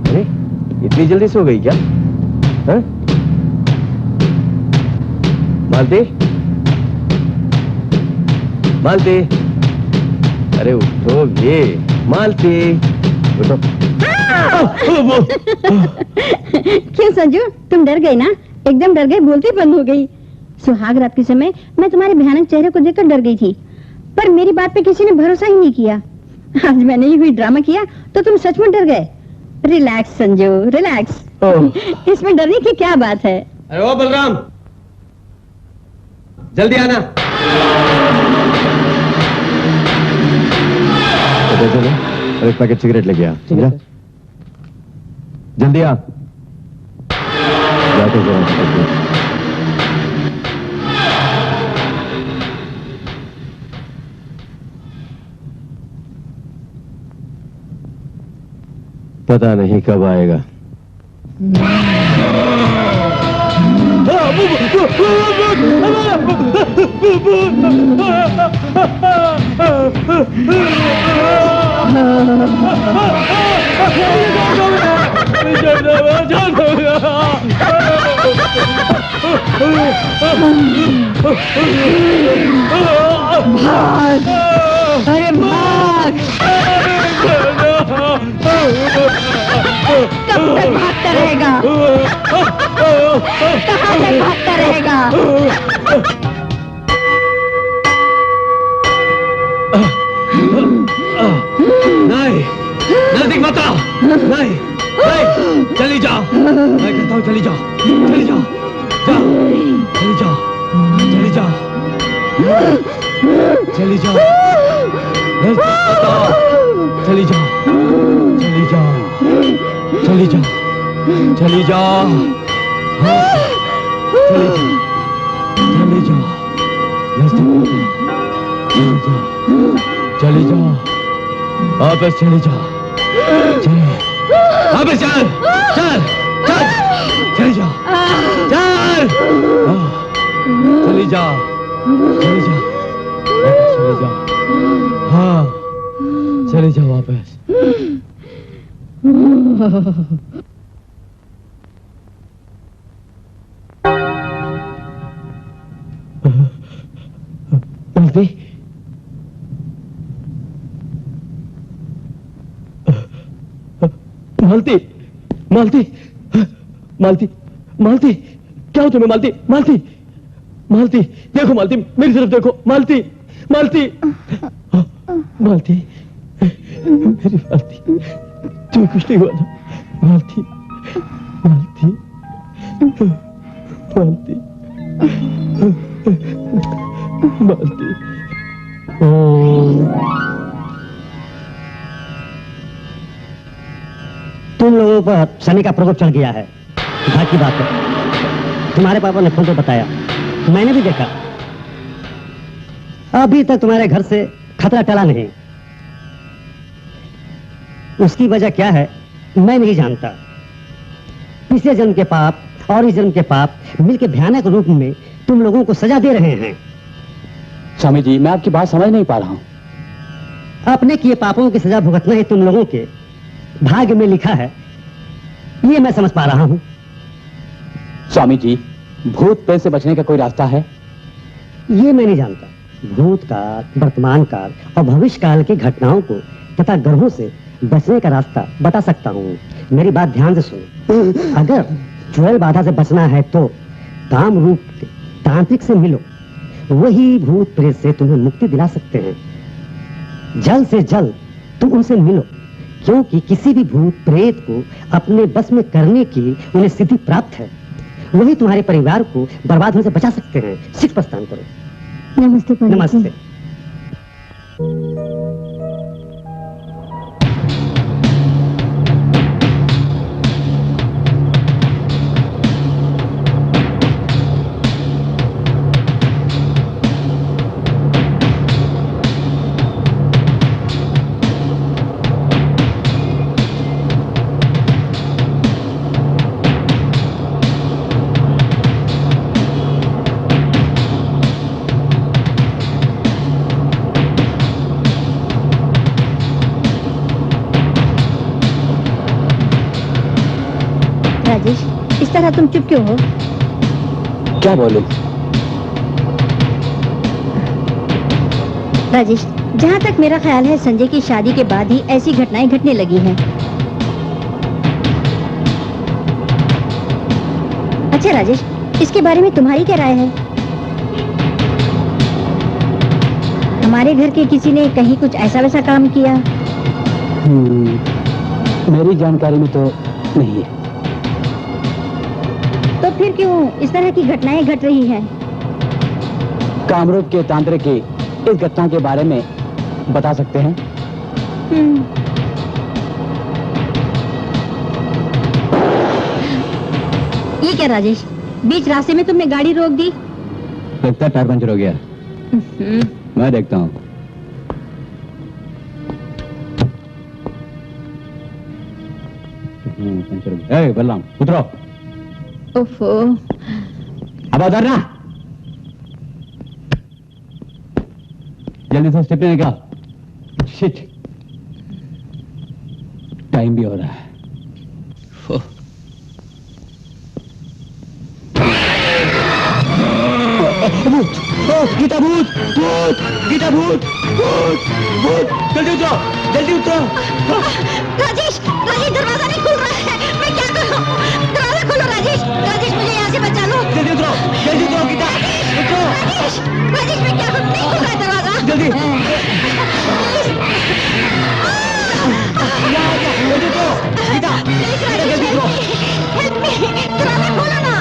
[SPEAKER 7] अरे इतनी जल्दी सो गई क्या? हाँ? मालती, मालती, अरे उठो ये, मालती, उठो।
[SPEAKER 2] क्यों संजू, तुम डर गई ना? एकदम डर गई, बोलती बंद हो गई। सुहाग रात के समय मैं तुम्हारे भयानक चेहरे को देखकर डर गई थी, पर मेरी बात पे किसी ने भरोसा ही नहीं किया। आज मैंने ये हुई ड्रामा किया तो तुम सच में डर गए। Relax Sanju, relax. इसमें डरने की क्या बात है?
[SPEAKER 7] अरे ओ बलराम, जल्दी आना। चलो, और एक पैकेट सिगरेट लेके आ। जल्दी आ। जाते जरा। पता नहीं कब आएगा।
[SPEAKER 2] अरे भाग! कब तक भागता रहेगा? कहाँ तक भागता रहेगा?
[SPEAKER 7] नहीं, नजदीक मत आओ। नहीं, नहीं, चली जाओ। मैं कहता हूँ चली जाओ, चली जाओ, जाओ, चली जाओ, चली जाओ, चली जाओ, नजदीक मत आओ। चली जाओ, चली जाओ, चली जाओ, चली जाओ, हाँ, चली जाओ, चली जाओ, नजदीक मत आओ। चली जाओ, चली जाओ, वापस चली जाओ, चले, वापस चल, चल, चल, चली जाओ, चल, चली जाओ, चली जाओ, वापस चली जाओ, हाँ, चली जाओ वापस। मालती, मालती, मालती, मालती, मालती, क्या हो तुम्हें? मालती, मालती, मालती, देखो मालती, मेरी तरफ देखो। मालती, मालती, मालती, मेरी मालती, तुम्हें कुछ नहीं हुआ ना? मालती, मालती,
[SPEAKER 1] तुम लोगों पर शनि का प्रकोप चढ़ गया है। बाकी बात है, तुम्हारे पापा ने फोन पर बताया, मैंने भी देखा। अभी तक तुम्हारे घर से खतरा टला नहीं। उसकी वजह क्या है मैं नहीं जानता। पिछले जन्म के पाप और इस जन्म के पाप मिलकर भयानक रूप में तुम लोगों को सजा दे रहे हैं।
[SPEAKER 4] स्वामी जी, मैं आपकी बात समझ नहीं पा रहा हूँ।
[SPEAKER 1] अपने किए पापों की सजा भुगतना ही तुम लोगों के भाग्य में लिखा है, ये मैं समझ पा रहा हूँ।
[SPEAKER 4] स्वामी जी, भूत प्रेत से बचने का कोई रास्ता है?
[SPEAKER 1] ये मैं नहीं जानता। भूतकाल, वर्तमान काल और भविष्य काल की घटनाओं को तथा ग्रहों से बचने का रास्ता बता सकता हूँ। मेरी बात ध्यान से सुनो। अगर चुड़ैल बाधा से बचना है तो काम रूप के तांत्रिक से मिलो, वही भूत प्रेत से तुम्हें मुक्ति दिला सकते हैं। जल्द से जल्द तुम उनसे मिलो, क्योंकि किसी भी भूत प्रेत को अपने बस में करने की उन्हें सिद्धि प्राप्त है। वही तुम्हारे परिवार को बर्बाद होने से बचा सकते हैं। शीघ्र प्रस्थान करो।
[SPEAKER 2] नमस्ते पंडित जी।
[SPEAKER 1] नमस्ते।
[SPEAKER 2] राजेश, इस तरह तुम चुप क्यों हो?
[SPEAKER 4] क्या बोलूं?
[SPEAKER 2] राजेश, जहाँ तक मेरा ख्याल है संजय की शादी के बाद ही ऐसी घटनाएं घटने लगी हैं। अच्छा राजेश, इसके बारे में तुम्हारी क्या राय है? हमारे घर के किसी ने कहीं कुछ ऐसा वैसा काम किया?
[SPEAKER 4] मेरी जानकारी में तो नहीं है।
[SPEAKER 2] तो फिर क्यों इस तरह की घटनाएं घट रही हैं?
[SPEAKER 4] कामरूप के तांत्रिक की इस घटना के बारे में बता सकते हैं?
[SPEAKER 2] ये क्या राजेश, बीच रास्ते में तुमने गाड़ी रोक दी?
[SPEAKER 4] लगता है टायर पंचर हो गया। मैं देखता हूँ। पंचर हो गया। ए, बलराम, उतरो।
[SPEAKER 2] ओफो।
[SPEAKER 4] अब उधर ना, जल्दी से स्टेप लेने का। शिट, टाइम भी हो रहा है। भूत, गीता भूत, भूत, गीता भूत, भूत, भूत, जल्दी उतरो, जल्दी उतरो।
[SPEAKER 2] राजेश, राजेश दरवाजा नहीं खुल रहा है, मैं क्या करूं? दरवाजा खोलो राजेश, राजेश मुझे यहाँ से बचा लो।
[SPEAKER 4] जल्दी उतरो गीता, उतरो।
[SPEAKER 2] राजेश, राजेश मैं क्या करूं? नहीं खुल रहा है दरवाजा।
[SPEAKER 4] जल्दी। जल्दी उतरो, गीता, जल्दी उतरो।
[SPEAKER 2] हेल्प मी, दरवाजा खोलो ना।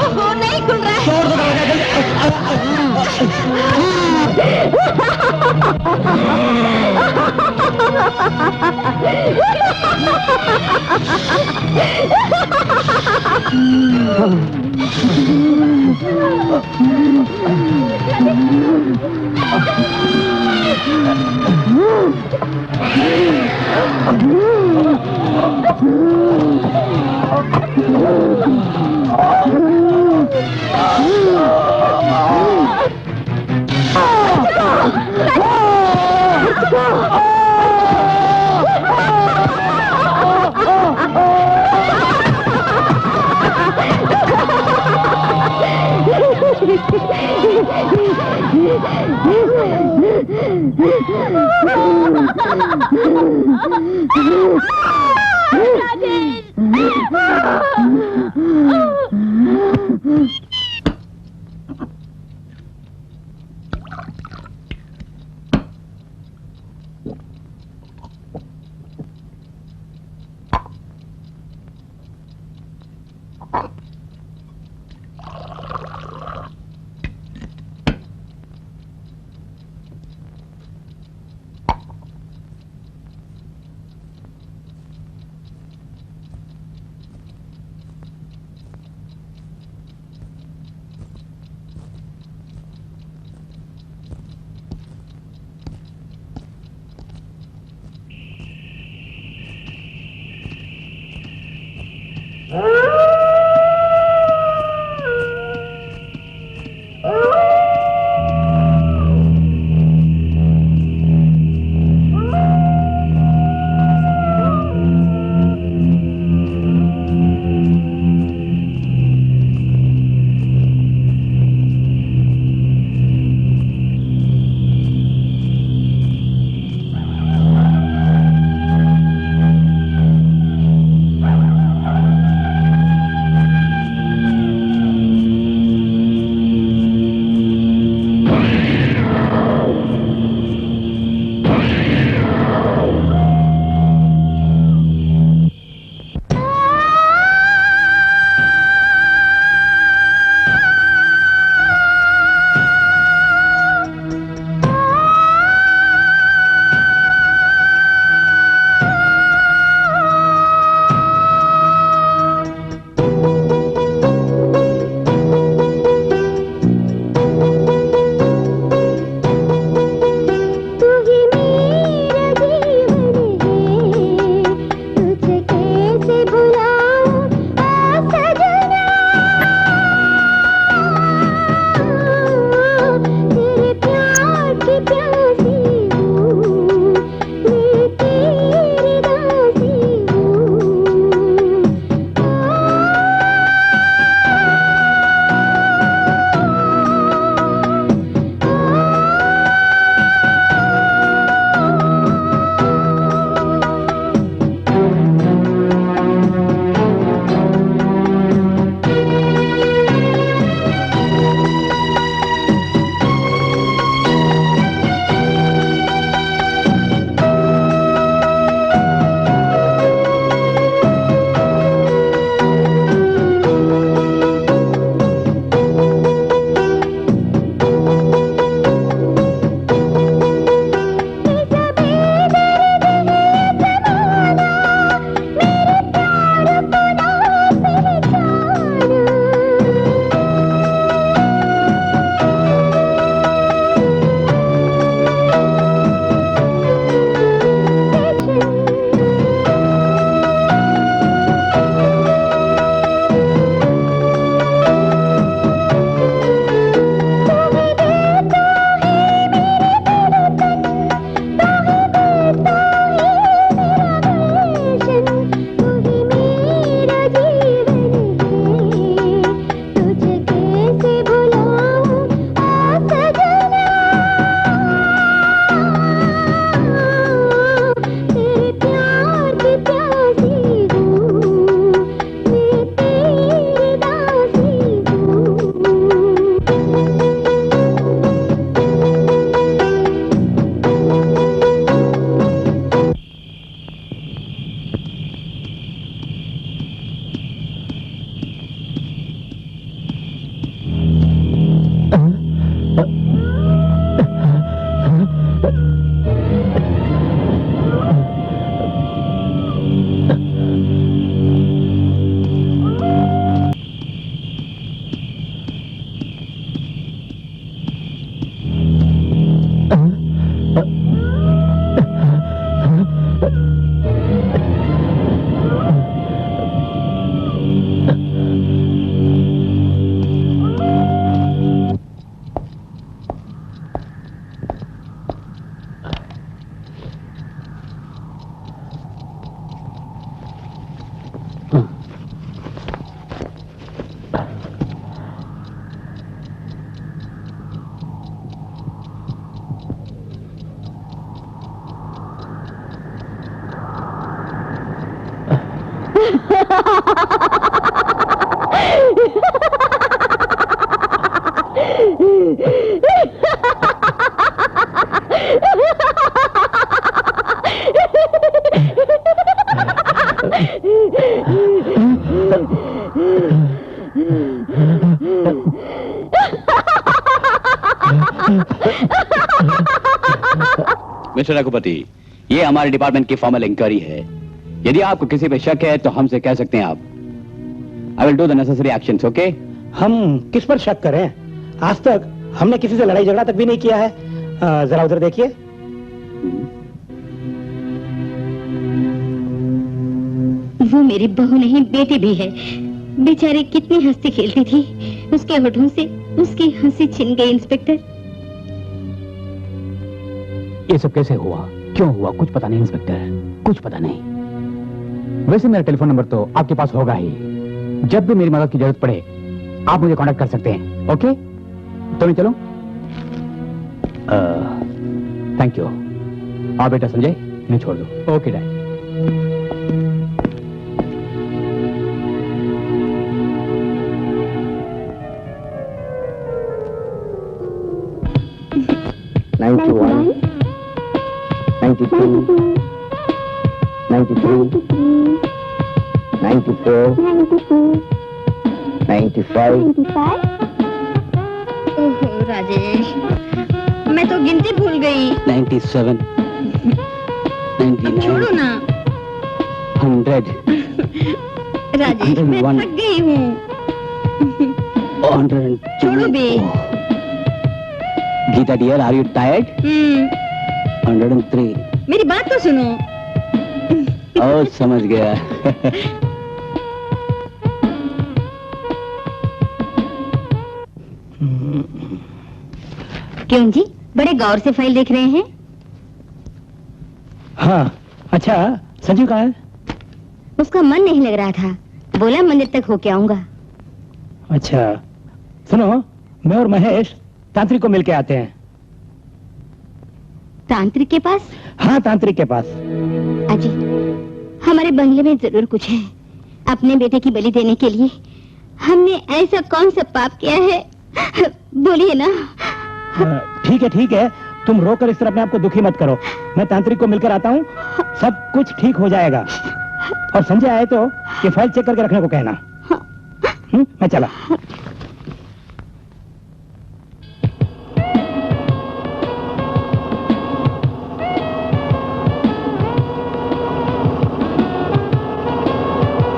[SPEAKER 2] ओहो, नहीं खुल रहा है।
[SPEAKER 4] तोड़ दो दरवाजा, जल्दी। मिस्टर रघुपति, ये हमारे डिपार्टमेंट की फॉर्मल इंक्वायरी है। यदि आपको किसी पे शक है तो हमसे कह सकते हैं आप। I will do the necessary actions, okay?
[SPEAKER 3] हम किस पर शक करें? आज तक हमने किसी से लड़ाई झगड़ा तक भी नहीं किया है। जरा उधर देखिए।
[SPEAKER 2] वो मेरी बहू नहीं, बेटी भी है। बेचारी कितनी हंसती खेलती थी, उसके होठों से उसकी हंसी छिन गई। इंस्पेक्टर,
[SPEAKER 4] ये सब कैसे हुआ, क्यों हुआ, कुछ पता नहीं इंस्पेक्टर, कुछ पता नहीं। वैसे मेरा टेलीफोन नंबर तो आपके पास होगा ही। जब भी मेरी मदद की जरूरत पड़े आप मुझे कांटेक्ट कर सकते हैं, ओके? तो मैं चलूं? Thank you. हाँ बेटा संजय, मैं छोड़ दो। Okay dad.
[SPEAKER 2] ओहो राजेश, मैं तो गिनती भूल गई।
[SPEAKER 4] 97, 99,
[SPEAKER 2] छोड़ो ना
[SPEAKER 4] 100,
[SPEAKER 2] राजेश, मैं थक गई हूँ।
[SPEAKER 4] 102।
[SPEAKER 2] छोड़ो बे।
[SPEAKER 4] Geeta dear, are you tired? 103।
[SPEAKER 2] मेरी बात तो सुनो।
[SPEAKER 4] ओ समझ गया।
[SPEAKER 2] क्यों जी, बड़े गौर से फाइल देख रहे हैं?
[SPEAKER 3] हाँ, अच्छा संजीव कहाँ है?
[SPEAKER 2] उसका मन नहीं लग रहा था, बोला मंदिर तक होके आऊंगा।
[SPEAKER 3] अच्छा सुनो, मैं और महेश तांत्रिक को मिलके आते हैं।
[SPEAKER 2] तांत्रिक के पास?
[SPEAKER 3] हाँ, तांत्रिक के पास।
[SPEAKER 2] अजी, हमारे बंगले में जरूर कुछ है। अपने बेटे की बलि देने के लिए हमने ऐसा कौन सा पाप किया है? बोलिए ना।
[SPEAKER 3] ठीक है, तुम रोकर इस तरह अपने आप को दुखी मत करो। मैं तांत्रिक को मिलकर आता हूँ, सब कुछ ठीक हो जाएगा। और संजय आए तो ये फाइल चेक करके रखने को कहना। मैं चला।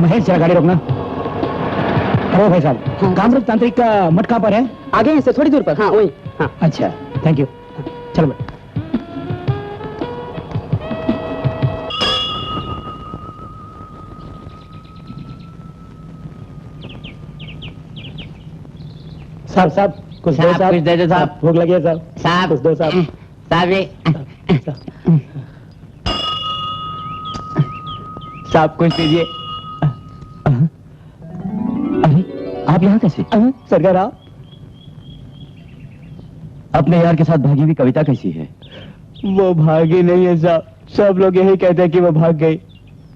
[SPEAKER 3] महेश, जरा गाड़ी रोकना। अरे भाई साहब, कामरूप तांत्रिक का मठ कहाँ पर है?
[SPEAKER 5] आगे हैं से थोड़ी दूर पर। हाँ वही। हाँ
[SPEAKER 3] अच्छा, थैंक यू। चलो भाई। साहब कुछ दो साहब।
[SPEAKER 1] कुछ दे दो साहब।
[SPEAKER 3] भूख लगी है साहब।
[SPEAKER 1] साहब
[SPEAKER 3] कुछ दो साहब।
[SPEAKER 1] साहब ये साहब कुछ दीजिए।
[SPEAKER 4] अरे आप यहाँ कैसे?
[SPEAKER 3] सरकार आप
[SPEAKER 4] अपने यार के साथ भागी हुई कविता कैसी है?
[SPEAKER 3] वो भागी नहीं है साहब, सब लोग यही कहते हैं कि वो भाग गई।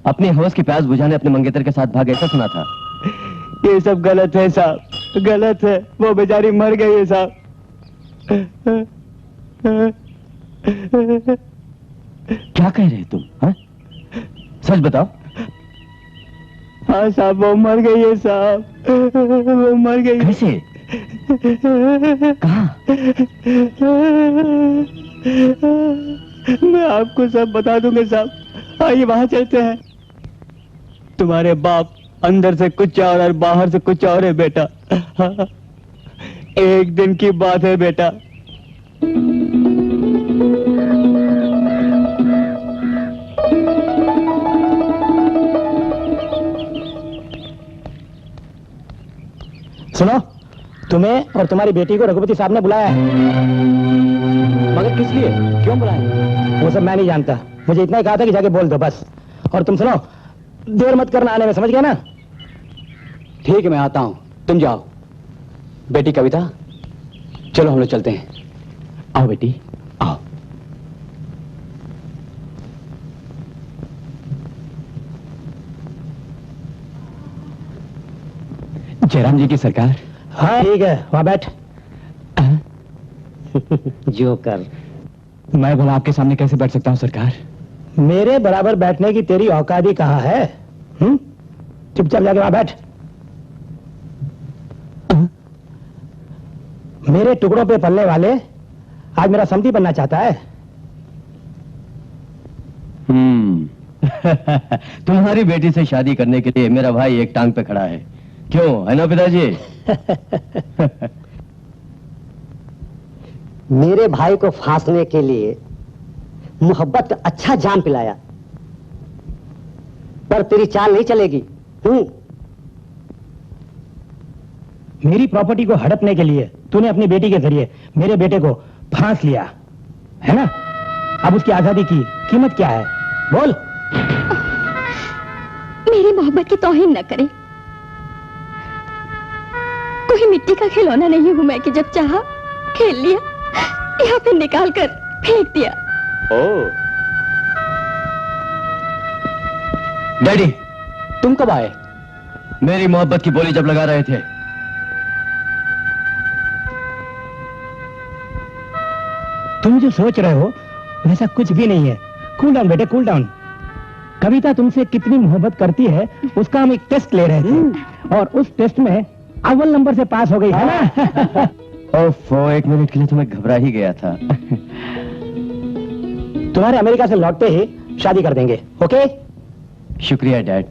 [SPEAKER 4] अपने होश की प्यास बुझाने अपने मंगेतर के साथ भागे, ऐसा सुना था।
[SPEAKER 3] ये सब गलत है साहब, गलत है। वो बेचारी मर गई है साहब।
[SPEAKER 4] क्या कह रहे तुम? हाँ? सच बताओ।
[SPEAKER 3] हाँ साहब, वो मर गई है साहब, वो मर गई।
[SPEAKER 4] कैसे? कहाँ?
[SPEAKER 3] मैं आपको सब बता दूंगा साहब। आइए वहां चलते हैं। तुम्हारे बाप अंदर से कुछ और बाहर से कुछ और है बेटा। एक दिन की बात है बेटा। सुनो, तुम्हें और तुम्हारी बेटी को रघुपति साहब ने बुलाया है।
[SPEAKER 4] मगर किस लिए, क्यों बुलाया?
[SPEAKER 3] वो सब मैं नहीं जानता, मुझे इतना ही कहा था कि जाके बोल दो बस। और तुम सुनो, देर मत करना आने में, समझ गया ना?
[SPEAKER 4] ठीक है, मैं आता हूं, तुम जाओ। बेटी कविता, चलो हम लोग चलते हैं। आओ बेटी, आओ। जयराम जी की सरकार।
[SPEAKER 3] हाँ ठीक है, वहाँ बैठ।
[SPEAKER 1] जोकर,
[SPEAKER 4] मैं भला आपके सामने कैसे बैठ सकता हूँ सरकार?
[SPEAKER 3] मेरे बराबर बैठने की तेरी औकात ही कहाँ है? चुपचाप जाके वहाँ बैठ। मेरे टुकड़ों पे पलने वाले आज मेरा समधी बनना चाहता है।
[SPEAKER 8] तुम्हारी बेटी से शादी करने के लिए मेरा भाई एक टांग पे खड़ा है। क्यों, है ना पिताजी?
[SPEAKER 1] मेरे भाई को फांसने के लिए मोहब्बत का अच्छा जाम पिलाया, पर तेरी चाल नहीं चलेगी।
[SPEAKER 3] मेरी प्रॉपर्टी को हड़पने के लिए तूने अपनी बेटी के जरिए मेरे बेटे को फांस लिया, है ना? अब उसकी आजादी की कीमत क्या है? बोल।
[SPEAKER 2] मेरी मोहब्बत की तौहीन न करें। कोई मिट्टी का खिलौना नहीं हूं मैं कि जब चाहा खेल लिया या फिर निकाल कर फेंक दिया।
[SPEAKER 8] डैडी,
[SPEAKER 4] तुम कब आए?
[SPEAKER 8] मेरी मोहब्बत की बोली जब लगा रहे थे।
[SPEAKER 3] तुम जो सोच रहे हो वैसा कुछ भी नहीं है। कूल डाउन बेटे, कूल डाउन। कविता तुमसे कितनी मोहब्बत करती है उसका हम एक टेस्ट ले रहे थे और उस टेस्ट में अव्वल नंबर से पास हो गई है ना?
[SPEAKER 8] ओफो, एक मिनट के लिए तो मैं घबरा ही गया था।
[SPEAKER 3] तुम्हारे अमेरिका से लौटते ही शादी कर देंगे, ओके?
[SPEAKER 8] शुक्रिया डैड।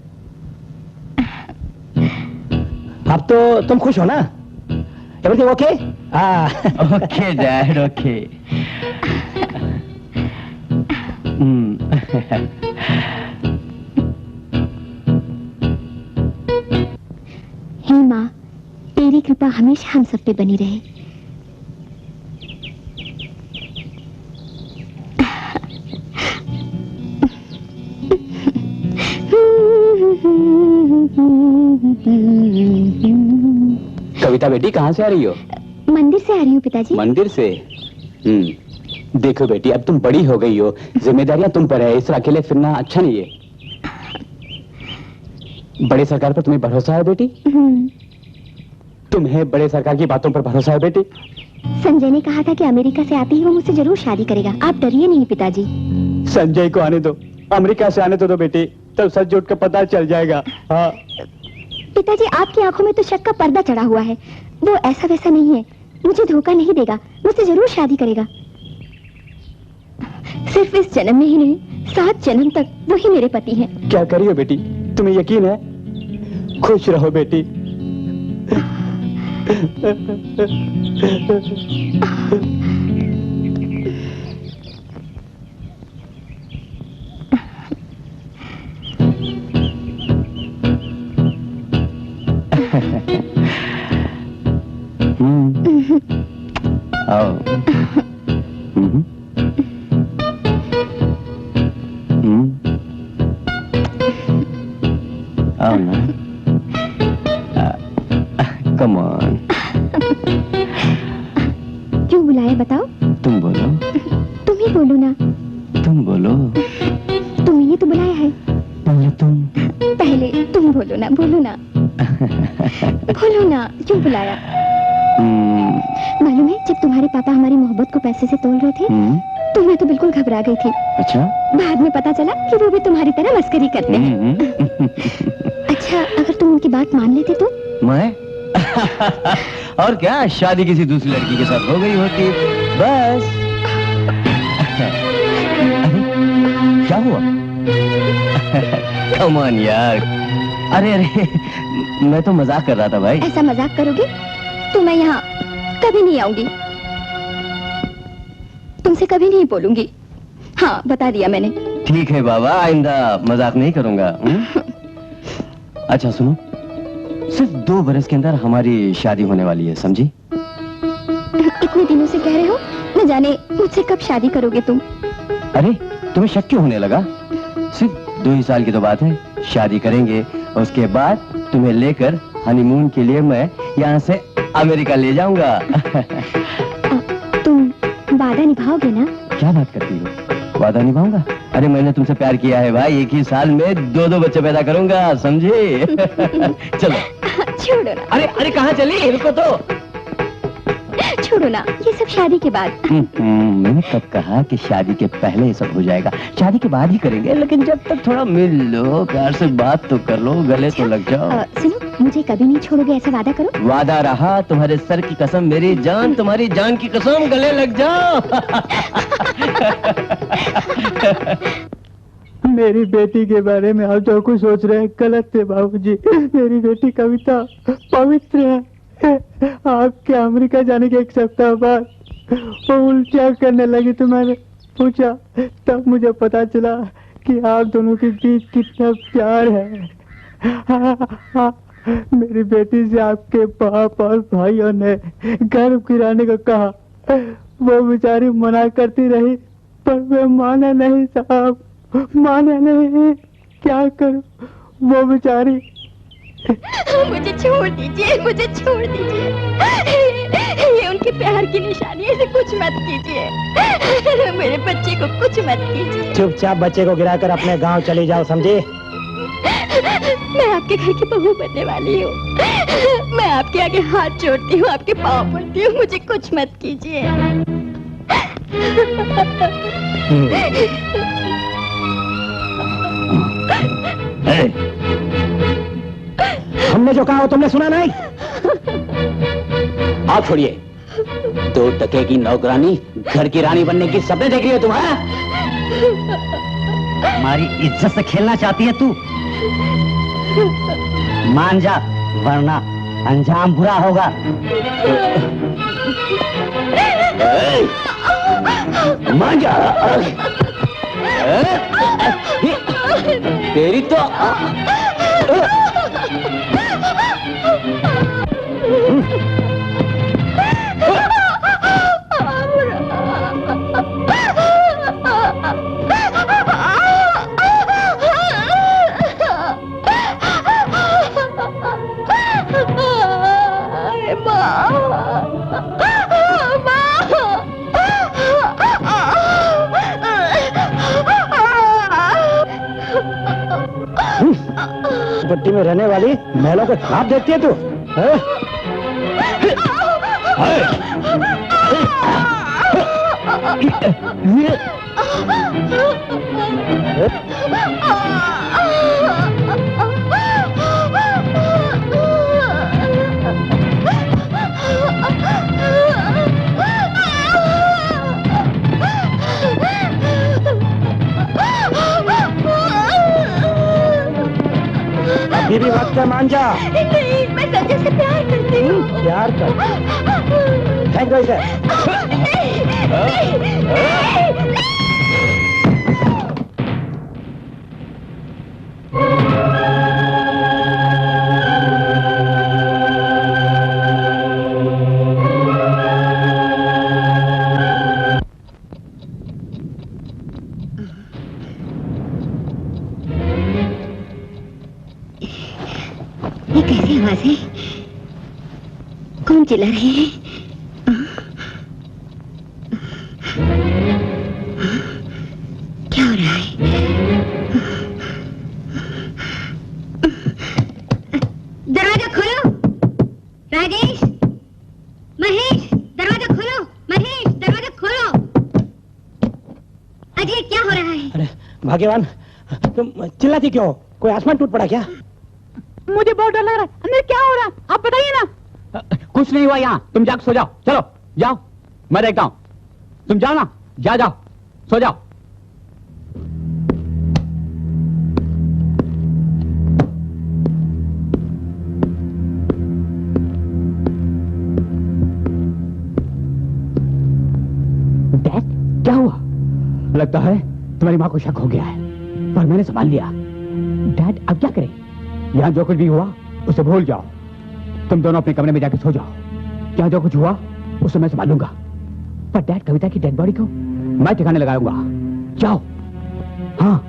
[SPEAKER 3] अब तो तुम खुश हो ना? Everything okay?
[SPEAKER 8] Okay dad, okay.
[SPEAKER 2] हे माँ, तेरी कृपा हमेशा हम सब पे बनी रहे।
[SPEAKER 4] कविता बेटी, कहाँ से आ रही हो?
[SPEAKER 2] मंदिर से आ रही हूँ पिताजी।
[SPEAKER 4] मंदिर से? देखो बेटी, अब तुम बड़ी हो गई हो, जिम्मेदारियां तुम पर है, इस तरह अकेले फिरना अच्छा नहीं है। बड़े सरकार पर तुम्हें भरोसा है बेटी? तुम्हें बड़े सरकार की बातों पर भरोसा है बेटी?
[SPEAKER 2] संजय ने कहा था कि अमेरिका से आते ही वो मुझसे जरूर शादी करेगा। आप डरिए नहीं पिताजी।
[SPEAKER 3] संजय को आने दो, अमेरिका से आने तो दो बेटी, तब सच झूठ का पता चल जाएगा। हाँ
[SPEAKER 2] पिताजी, आपकी आंखों में तो शक का पर्दा चढ़ा हुआ है। वो ऐसा वैसा नहीं है, मुझे धोखा नहीं देगा, मुझसे जरूर शादी करेगा। सिर्फ इस जन्म में ही नहीं, 7 जन्म तक वो ही मेरे पति हैं।
[SPEAKER 3] क्या करियो बेटी, तुम्हें यकीन है? खुश रहो बेटी।
[SPEAKER 8] आओ। आओ ना। Come on.
[SPEAKER 2] क्यों बुलाया बताओ?
[SPEAKER 8] तुम बोलो।
[SPEAKER 2] तुम ही बोलो ना।
[SPEAKER 8] तुम बोलो।
[SPEAKER 2] तुम ही तो बुलाया है।
[SPEAKER 8] पहले तुम।
[SPEAKER 2] पहले तुम बोलो ना, बोलो ना। बोलो ना, क्यों बुलाया? मालूम है, जब तुम्हारे पापा हमारी मोहब्बत को पैसे से तोल रहे थे तो मैं तो बिल्कुल घबरा गई थी।
[SPEAKER 8] अच्छा?
[SPEAKER 2] बाद में पता चला कि वो भी तुम्हारी तरह मस्करी करते हैं। अच्छा, अगर तुम उनकी बात मान लेते तो?
[SPEAKER 8] मैं? और क्या, शादी किसी दूसरी लड़की के साथ हो गई होती, बस। अरे क्या हुआ? कम ऑन यार। अरे अरे, मैं तो मजाक कर रहा था भाई।
[SPEAKER 2] ऐसा मजाक करोगे तो मैं यहाँ कभी नहीं आऊंगी, तुमसे कभी नहीं बोलूंगी। हाँ, बता दिया मैंने।
[SPEAKER 8] ठीक है बाबा, आइंदा मजाक नहीं करूंगा। अच्छा सुनो, सिर्फ 2 बरस के अंदर हमारी शादी होने वाली है, समझी?
[SPEAKER 2] इतने दिनों से कह रहे हो, न जाने मुझसे कब शादी करोगे तुम?
[SPEAKER 8] अरे तुम्हें शक क्यों होने लगा? सिर्फ 2 ही साल की तो बात है, शादी करेंगे। उसके बाद तुम्हें लेकर हनीमून के लिए मैं यहाँ से अमेरिका ले जाऊंगा।
[SPEAKER 2] तुम वादा निभाओगे ना?
[SPEAKER 8] क्या बात करती हो? वादा निभाऊंगा? अरे मैंने तुमसे प्यार किया है भाई, 1 ही साल में 2 बच्चे पैदा करूंगा, समझे? चलो।
[SPEAKER 2] छोड़ो ना।
[SPEAKER 8] अरे अरे कहाँ चली, रुको तो।
[SPEAKER 2] छोड़ो ना, ये सब शादी के बाद।
[SPEAKER 8] मैंने कब कहा कि शादी के पहले ये सब हो जाएगा, शादी के बाद ही करेंगे, लेकिन जब तक थोड़ा मिल लो, प्यार से बात तो कर लो, गले तो लग जाओ।
[SPEAKER 2] सुनो, मुझे कभी नहीं छोड़ोगे ऐसा वादा करो।
[SPEAKER 8] वादा रहा, तुम्हारे सर की कसम, मेरी जान तुम्हारी जान की कसम, गले लग जाओ।
[SPEAKER 6] मेरी बेटी के बारे में आप जो कुछ सोच रहे हैं गलत है बाबूजी। मेरी बेटी कविता पवित्र है। आपके अमेरिका जाने के एक सप्ताह बाद वो उल्टियाँ करने लगी तो मैंने पूछा, तब मुझे पता चला कि आप दोनों के बीच कितना प्यार है। मेरी बेटी से आपके बाप और भाइयों ने गर्भ गिराने को कहा, वो बेचारी मना करती रही पर वे माने नहीं साहब, माने नहीं। क्या करूं, वो बेचारी।
[SPEAKER 2] मुझे छोड़ दीजिए, मुझे छोड़ दीजिए। ये उनके प्यार की निशानी है, इसे कुछ मत कीजिए। मेरे बच्चे को कुछ मत कीजिए।
[SPEAKER 3] चुपचाप बच्चे को गिराकर अपने गांव चली जाओ, समझे?
[SPEAKER 2] मैं आपके घर की बहू बनने वाली हूँ। मैं आपके आगे हाथ जोड़ती हूँ, आपके पाँव पड़ती हूँ, मुझे कुछ मत कीजिए।
[SPEAKER 3] हमने जो कहा वो तुमने सुना नहीं?
[SPEAKER 4] आप छोड़िए, 2 टके की नौकरानी घर की रानी बनने की सपने देख रही हो तुम?
[SPEAKER 1] हमारी इज्जत से खेलना चाहती है तू? मान जा, वरना अंजाम बुरा होगा।
[SPEAKER 4] मान जा। तेरी तो
[SPEAKER 3] पट्टी में रहने वाली महलों को ख्वाब देखती है तू? अभी भी वक्त है, मान जा।
[SPEAKER 2] नहीं, मैं संजय से प्यार करती हूँ।
[SPEAKER 3] प्यार कर? फेंक दो इसे।
[SPEAKER 2] ये कैसी आवाज है? कौन चिल्ला रहे हैं? क्या हो रहा है? दरवाजा खोलो, राजेश, महेश, दरवाजा खोलो, महेश, दरवाजा खोलो। अजय, क्या हो रहा है?
[SPEAKER 3] अरे भाग्यवान, तुम चिल्लाती क्यों? कोई आसमान टूट पड़ा क्या?
[SPEAKER 5] मुझे बहुत डर लग रहा है। अंदर क्या हो रहा है आप बताइए ना।
[SPEAKER 4] कुछ नहीं हुआ यहाँ, तुम जाकर सो जाओ। चलो जाओ, मैं देखता हूँ। तुम जाओ ना, जाओ, सो जाओ। डैड, क्या हुआ? लगता है तुम्हारी माँ को शक हो गया है, पर मैंने संभाल लिया। डैड, अब क्या करें? यहाँ जो कुछ भी हुआ उसे भूल जाओ। तुम दोनों अपने कमरे में जाके सो जाओ। यहाँ जो कुछ हुआ उसे मैं संभालूंगा, पर डैड, कविता की डेड बॉडी को मैं ठिकाने लगाऊंगा। जाओ। हाँ।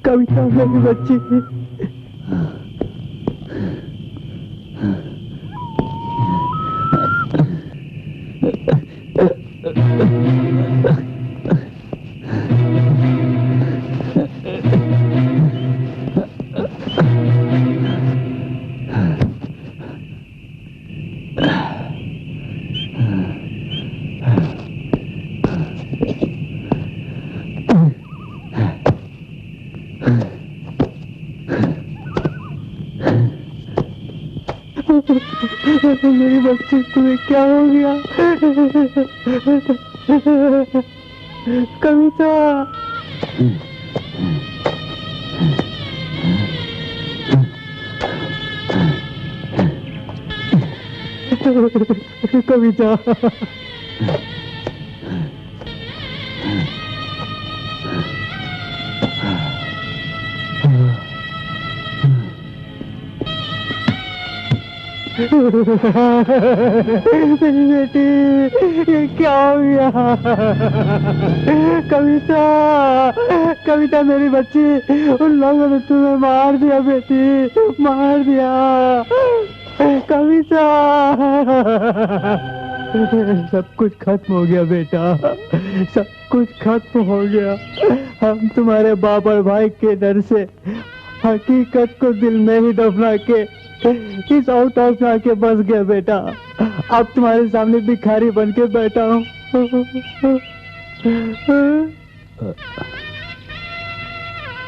[SPEAKER 6] कविता मेरी बच्ची। मेरी बच्ची, तुम्हें क्या हो गया? कविता, कविता, मेरी बेटी, ये क्या हो गया? कविता, कविता मेरी बच्ची, उन लोगों ने तुम्हें मार दिया बेटी, मार दिया। कविता, सब कुछ खत्म हो गया बेटा, सब कुछ खत्म हो गया। हम तुम्हारे बाप और भाई के डर से हकीकत को दिल में ही दफना के इस आउट हाउस में आके बस गया बेटा। अब तुम्हारे सामने भिखारी बन के बैठा हूँ।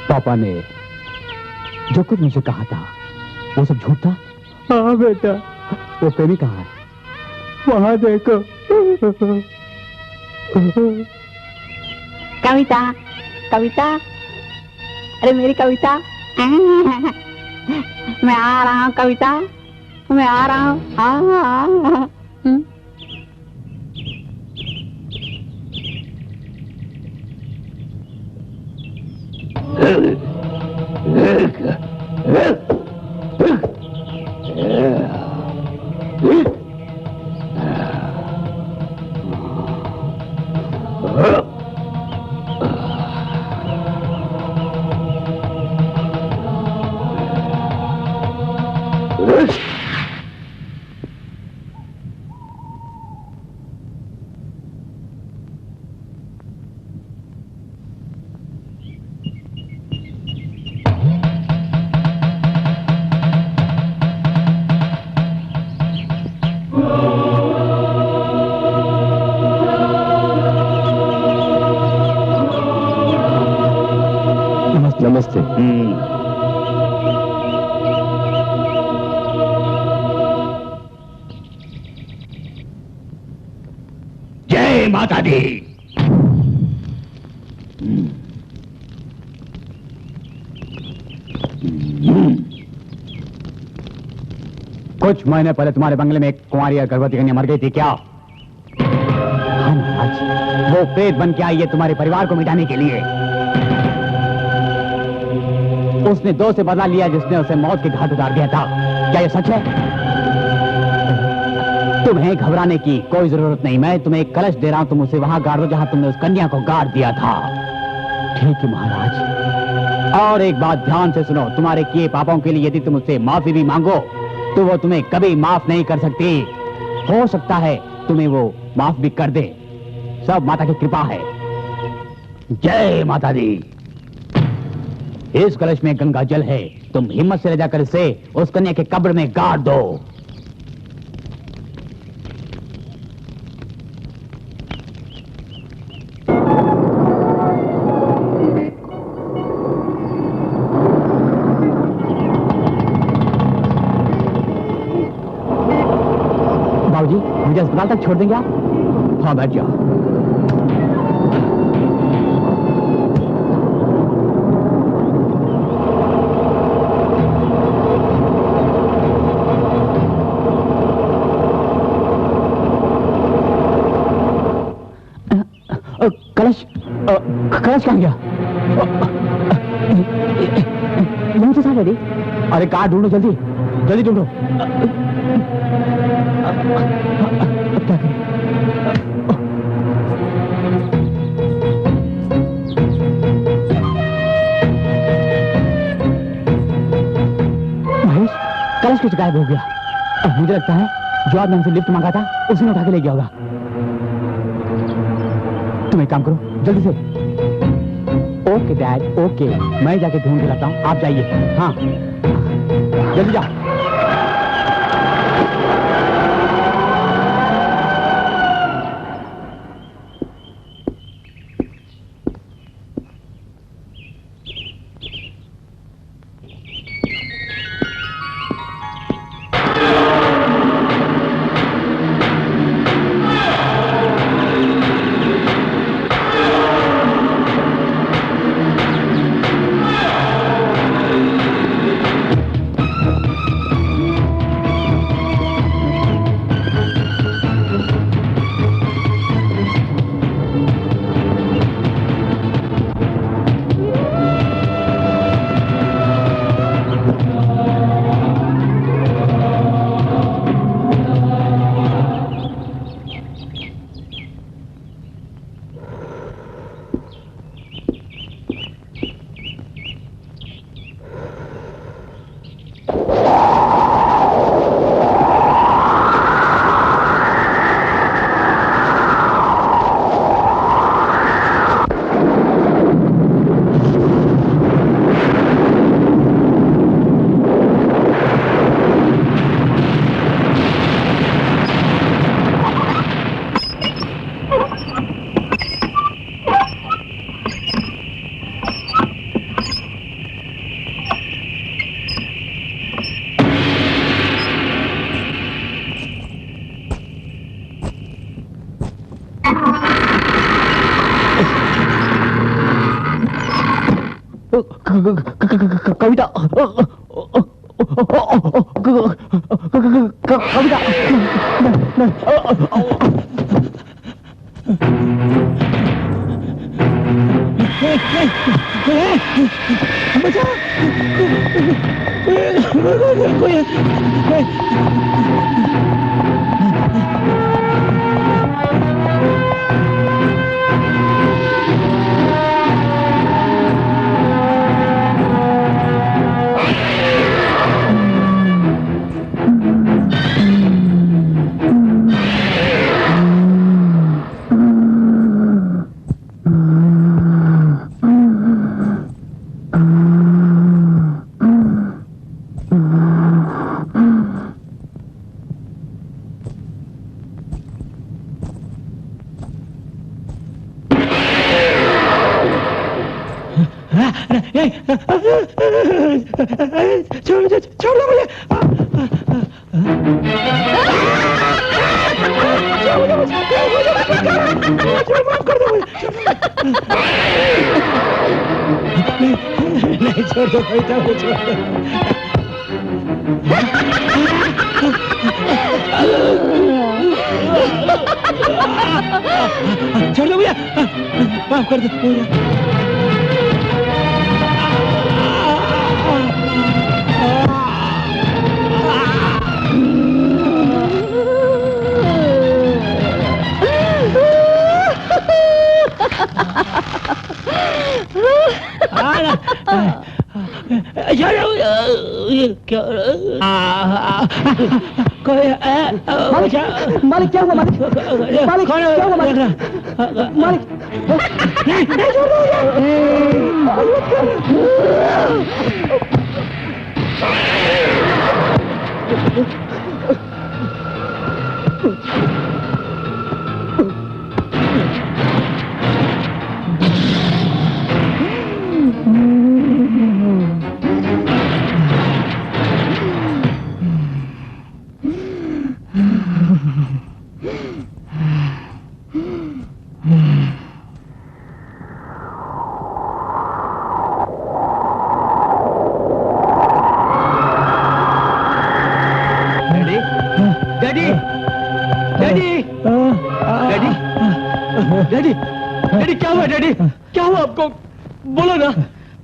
[SPEAKER 4] पापा ने जो कुछ मुझे कहा था वो सब झूठ था?
[SPEAKER 6] हाँ बेटा।
[SPEAKER 4] वो प्रेमी कहाँ है?
[SPEAKER 6] वहाँ देखो।
[SPEAKER 2] कविता, कविता, अरे मेरी कविता, मैं आ रहा हूँ कविता, मैं आ रहा हूँ।
[SPEAKER 8] नमस्ते।
[SPEAKER 4] जय माता दी। कुछ महीने पहले तुम्हारे बंगले में एक कुंवारी और गर्भवती कन्या मर गई थी क्या? हाँ महाराज, वो प्रेत बन के आई है तुम्हारे परिवार को मिटाने के लिए। उसने दो से बदला लिया जिसने उसे मौत के घाट उतार दिया था। क्या ये सच है? तुम्हें घबराने की कोई जरूरत नहीं, मैं तुम्हें एक कलश दे रहा हूं, तुम उसे वहां गाड़ दो जहां तुमने उस कन्या को गाड़ दिया था। ठीक है महाराज। और एक बात ध्यान से सुनो, तुम्हारे किए पापों के लिए यदि तुम उससे माफी भी मांगो तो वो तुम्हें कभी माफ नहीं कर सकती। हो सकता है तुम्हें वो माफ भी कर दे, सब माता की कृपा है। जय माता दी। इस कलश में गंगा जल है, तुम हिम्मत से ले जाकर इसे उस कन्या के कब्र में गाड़ दो। बाबूजी, मुझे अस्पताल तक छोड़ देंगे आप? हाँ बैठ जाओ। कलश, कलश कहाँ गया? यहीं से साथ है। अरे कहाँ ढूंढो, जल्दी जल्दी ढूंढो। कुछ गायब हो गया। अब मुझे लगता है जो आदमी हमसे लिफ्ट मांगा था उसने उठा के ले गया होगा। तुम एक काम करो, जल्दी से। ओके डैड, ओके, मैं जाके ढूंढ के लाता हूँ, आप जाइए। हाँ, जल्दी जाओ। कविता, कविता, छोड़ दो मुझे, माफ कर दो मुझे, नहीं छोड़ दो कविता, वो छोड़ दो। छोड़ दो मुझे, माफ कर दो मुझे। मालिक क्या हुआ? मालिक क्या हुआ? मालिक नहीं छोड़ डैडी, क्या हुआ डैडी? क्या हुआ आपको? बोलो ना।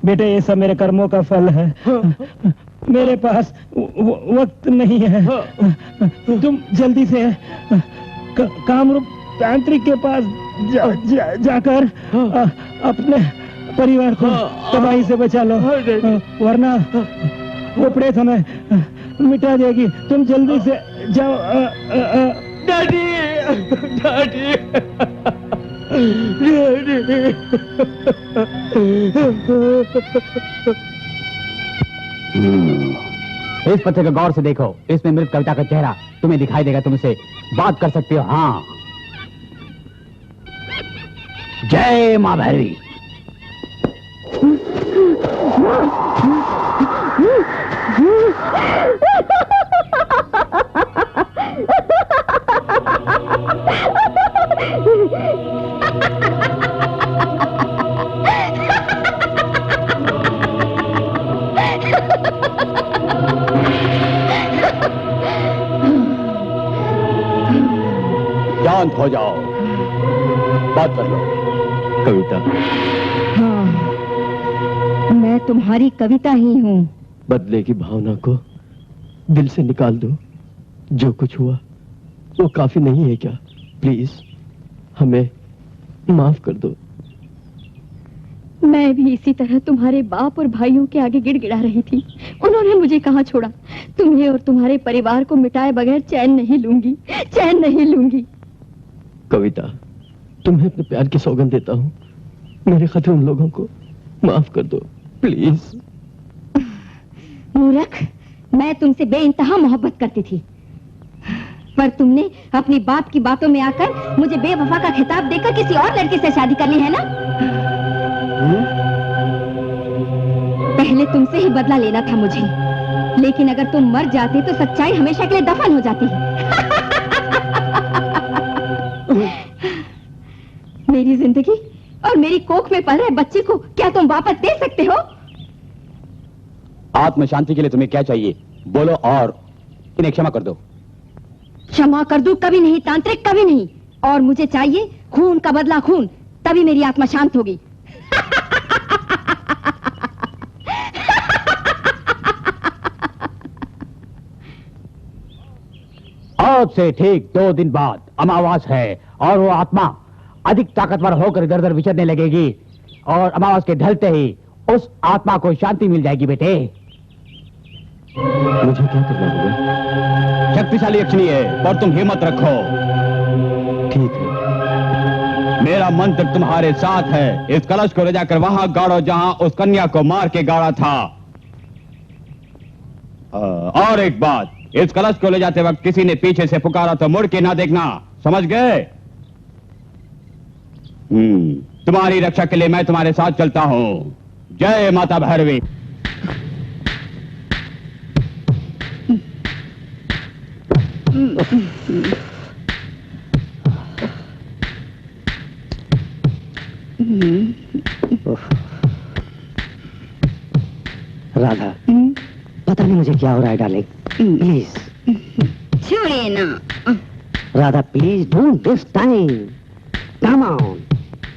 [SPEAKER 3] बेटे, ये सब मेरे कर्मों का फल है। मेरे पास वक्त नहीं है। तुम जल्दी से कामरूप तांत्रिक के पास जाकर अपने परिवार को तबाही से बचा लो, वरना वो प्रेत हमें मिटा देगी। तुम जल्दी से जाओ।
[SPEAKER 7] डैडी डैडी
[SPEAKER 4] इस पत्थर को गौर से देखो, इसमें मृत कविता का चेहरा तुम्हें दिखाई देगा, तुम इससे बात कर सकते हो। हाँ, जय मां भैरवी। शांत हो जाओ, बात कर लो।
[SPEAKER 8] कविता,
[SPEAKER 2] हाँ, मैं तुम्हारी कविता ही हूँ।
[SPEAKER 8] बदले की भावना को दिल से निकाल दो। जो कुछ हुआ वो काफी नहीं है क्या? प्लीज हमें माफ कर दो।
[SPEAKER 9] मैं भी इसी तरह तुम्हारे बाप और भाइयों के आगे गिड़गिड़ा रही थी। उन्होंने मुझे कहाँ छोड़ा। तुम्हें और तुम्हारे परिवार को मिटाए बगैर चैन नहीं लूंगी, चैन नहीं लूंगी।
[SPEAKER 8] कविता, तुम्हें अपने प्यार की सौगंध देता हूँ। मेरे खातिर उन लोगों को माफ कर दो प्लीज।
[SPEAKER 2] मूर्ख, मैं तुमसे बेइंतहा मोहब्बत करती थी, पर तुमने अपनी बाप की बातों में आकर मुझे बेवफा का खिताब देकर किसी और लड़की से शादी कर ली है ना? पहले तुमसे ही बदला लेना था मुझे, लेकिन अगर तुम मर जाते तो सच्चाई हमेशा के लिए दफन हो जाती है। मेरी जिंदगी और मेरी कोख में पल रहे बच्चे को क्या तुम वापस दे सकते हो?
[SPEAKER 4] आत्म शांति के लिए तुम्हें क्या चाहिए बोलो और इन्हें क्षमा कर दो।
[SPEAKER 2] क्षमा कर दूं? कभी नहीं तांत्रिक, कभी नहीं। और मुझे चाहिए खून का बदला खून, तभी मेरी आत्मा शांत होगी।
[SPEAKER 4] आज से ठीक 2 दिन बाद अमावास है और वो आत्मा अधिक ताकतवर होकर इधर उधर विचरने लगेगी और अमावास के ढलते ही उस आत्मा को शांति मिल जाएगी। बेटे,
[SPEAKER 8] मुझे क्या करना होगा?
[SPEAKER 4] शक्तिशाली यक्षिणी है और तुम हिम्मत रखो।
[SPEAKER 8] ठीक है,
[SPEAKER 4] मेरा मंत्र तुम्हारे साथ है। इस कलश को ले जाकर वहां गाड़ो जहां उस कन्या को मार के गाड़ा था। और एक बात, इस कलश को ले जाते वक्त किसी ने पीछे से पुकारा तो मुड़ के ना देखना, समझ गए? तुम्हारी रक्षा के लिए मैं तुम्हारे साथ चलता हूं। जय माता भैरवी।
[SPEAKER 1] राधा, पता नहीं मुझे क्या हो रहा है डार्लिंग, प्लीज
[SPEAKER 2] छोड़िए ना।
[SPEAKER 1] Radha, please don't waste time, come on,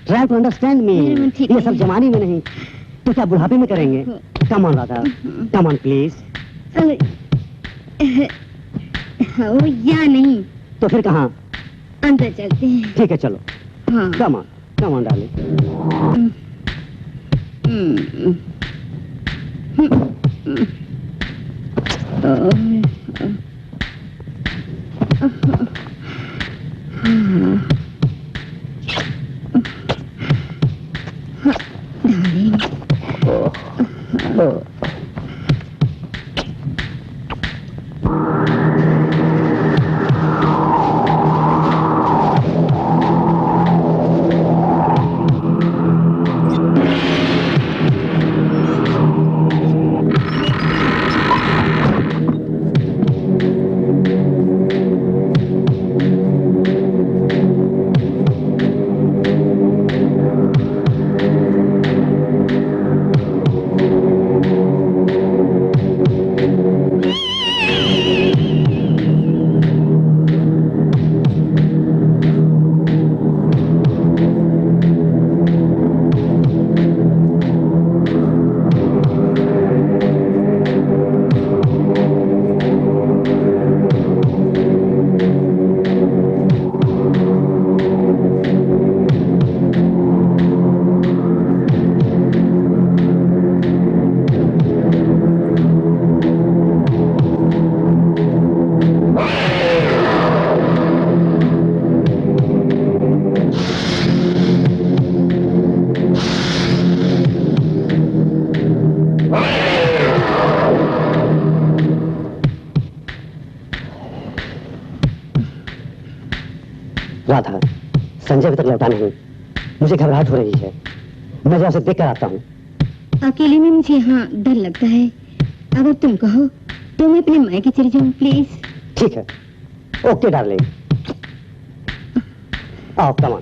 [SPEAKER 1] try to understand me. ये सब जमाने में नहीं तो क्या बुढ़ापे में करेंगे? Come on Radha, come on please.
[SPEAKER 2] हो या नहीं
[SPEAKER 1] तो फिर कहाँ?
[SPEAKER 2] अंदर चलते हैं।
[SPEAKER 1] ठीक है चलो।
[SPEAKER 2] हाँ।
[SPEAKER 1] Come on darling. Radha, Sanjay अभी तक लौटा नहीं। मुझे घबराहट हो रही है। मैं जरा उसे देख कर आता हूँ।
[SPEAKER 2] अकेले में मुझे यहाँ डर लगता है। अगर तुम कहो तो मैं अपने मायके चली जाऊँ प्लीज।
[SPEAKER 1] ठीक है, ओके डार्लिंग। आओ, कम ऑन।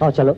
[SPEAKER 1] आओ चलो।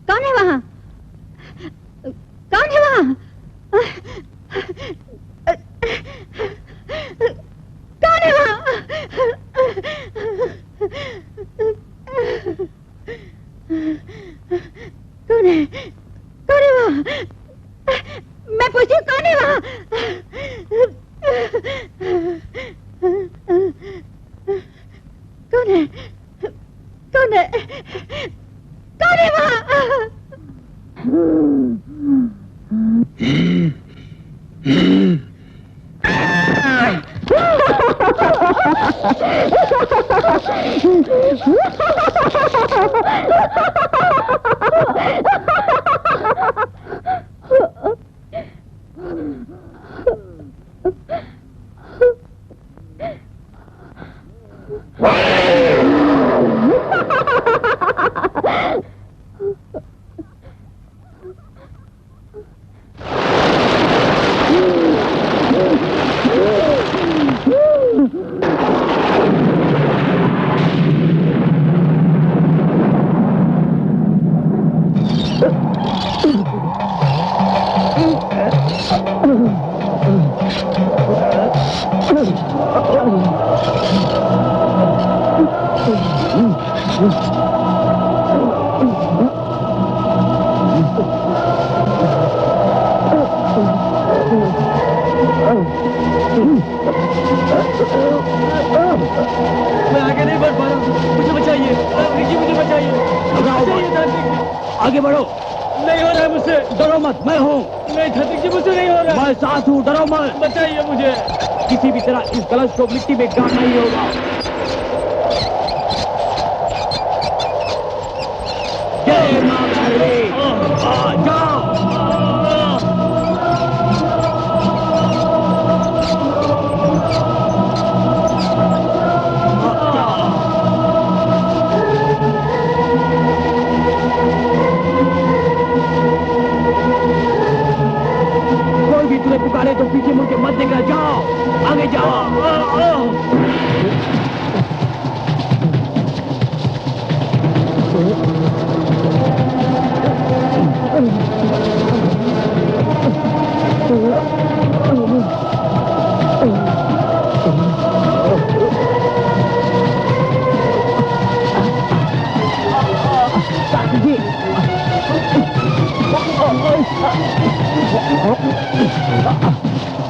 [SPEAKER 2] कौन है वहाँ? कौन है वहाँ? कौन है वहाँ? कौन है? कौन है वहाँ? मैं पूछती हूँ कौन है वहाँ? कौन है? कौन है? कौन है वहाँ?
[SPEAKER 7] मैं आगे नहीं बढ़ पा रहा, मुझे बचाइए, रिकी मुझे बचाइए,
[SPEAKER 3] आगे बढ़ो।
[SPEAKER 7] नहीं हो रहा है मुझसे।
[SPEAKER 3] डरो मत, मैं हूँ।
[SPEAKER 7] नहीं छत्री जी, मुझसे नहीं हो रहा।
[SPEAKER 3] मैं साथ हूँ, डरो मत।
[SPEAKER 7] बचाइए मुझे।
[SPEAKER 3] किसी भी तरह इस कलश को मिट्टी में गाड़ना नहीं होगा। जय मां भैरवी। जाओ। तुम्हें पुकारे तो पीछे मुड़ के मत देखना, जाओ आगे जाओ।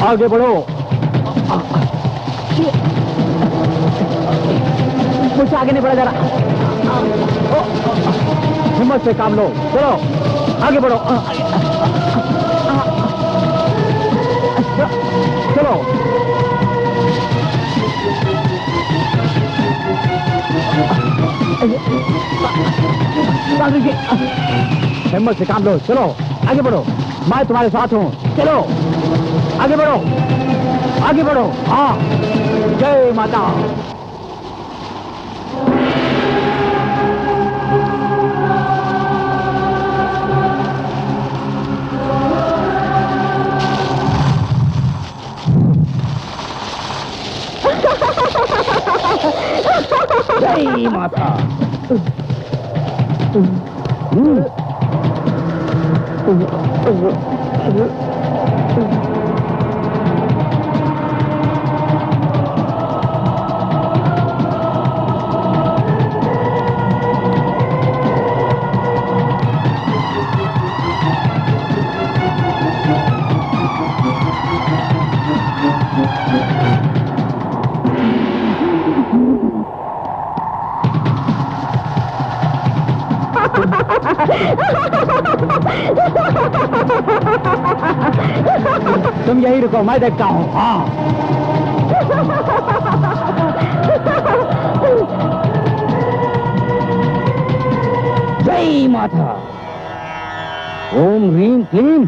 [SPEAKER 3] आगे बढ़ो। मुझसे आगे नहीं बढ़ा जा रहा। हिम्मत से काम लो, चलो आगे बढ़ो। चलो हिम्मत से काम लो, चलो आगे बढ़ो। मैं तुम्हारे साथ हूँ, चलो आगे बढ़ो, आगे बढ़ो। हाँ, जय माता। जय माता।
[SPEAKER 4] तुम यही रुको, मैं देखता हूँ। हाँ जय माता। ओम ह्रीं क्लीं।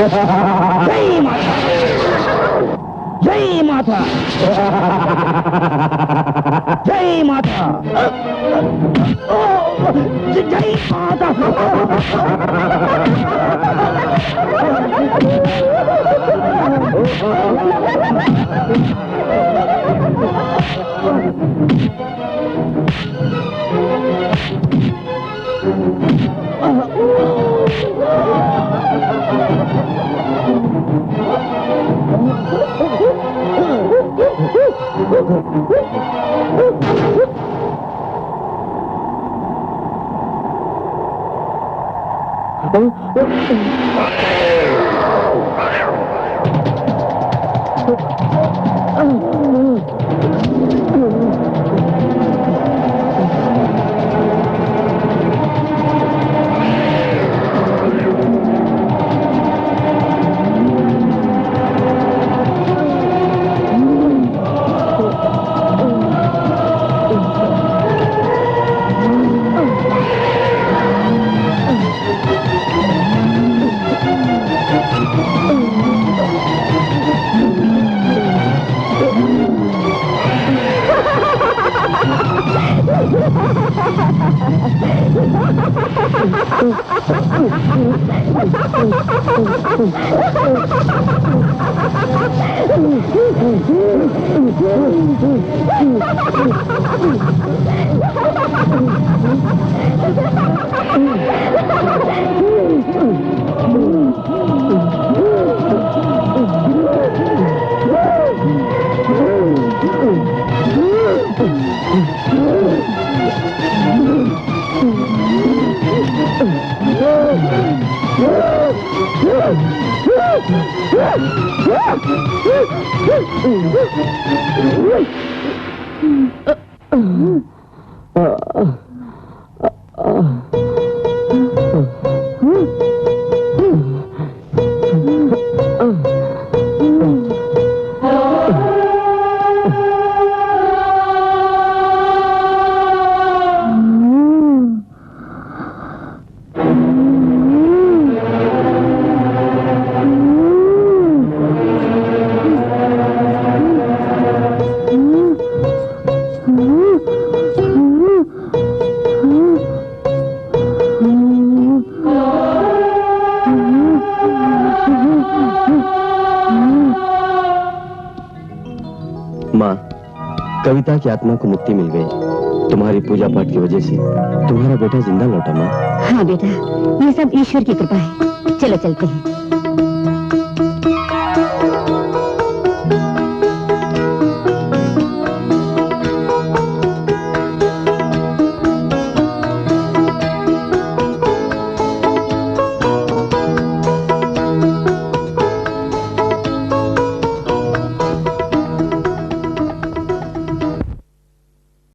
[SPEAKER 4] जय माता, जय माता, जय माता, जय माता।
[SPEAKER 8] कविता की आत्मा को मुक्ति मिल गई तुम्हारी पूजा पाठ की वजह से। तुम्हारा बेटा जिंदा लौटा माँ।
[SPEAKER 2] हाँ बेटा, ये सब ईश्वर की कृपा है। चलो चलते हैं।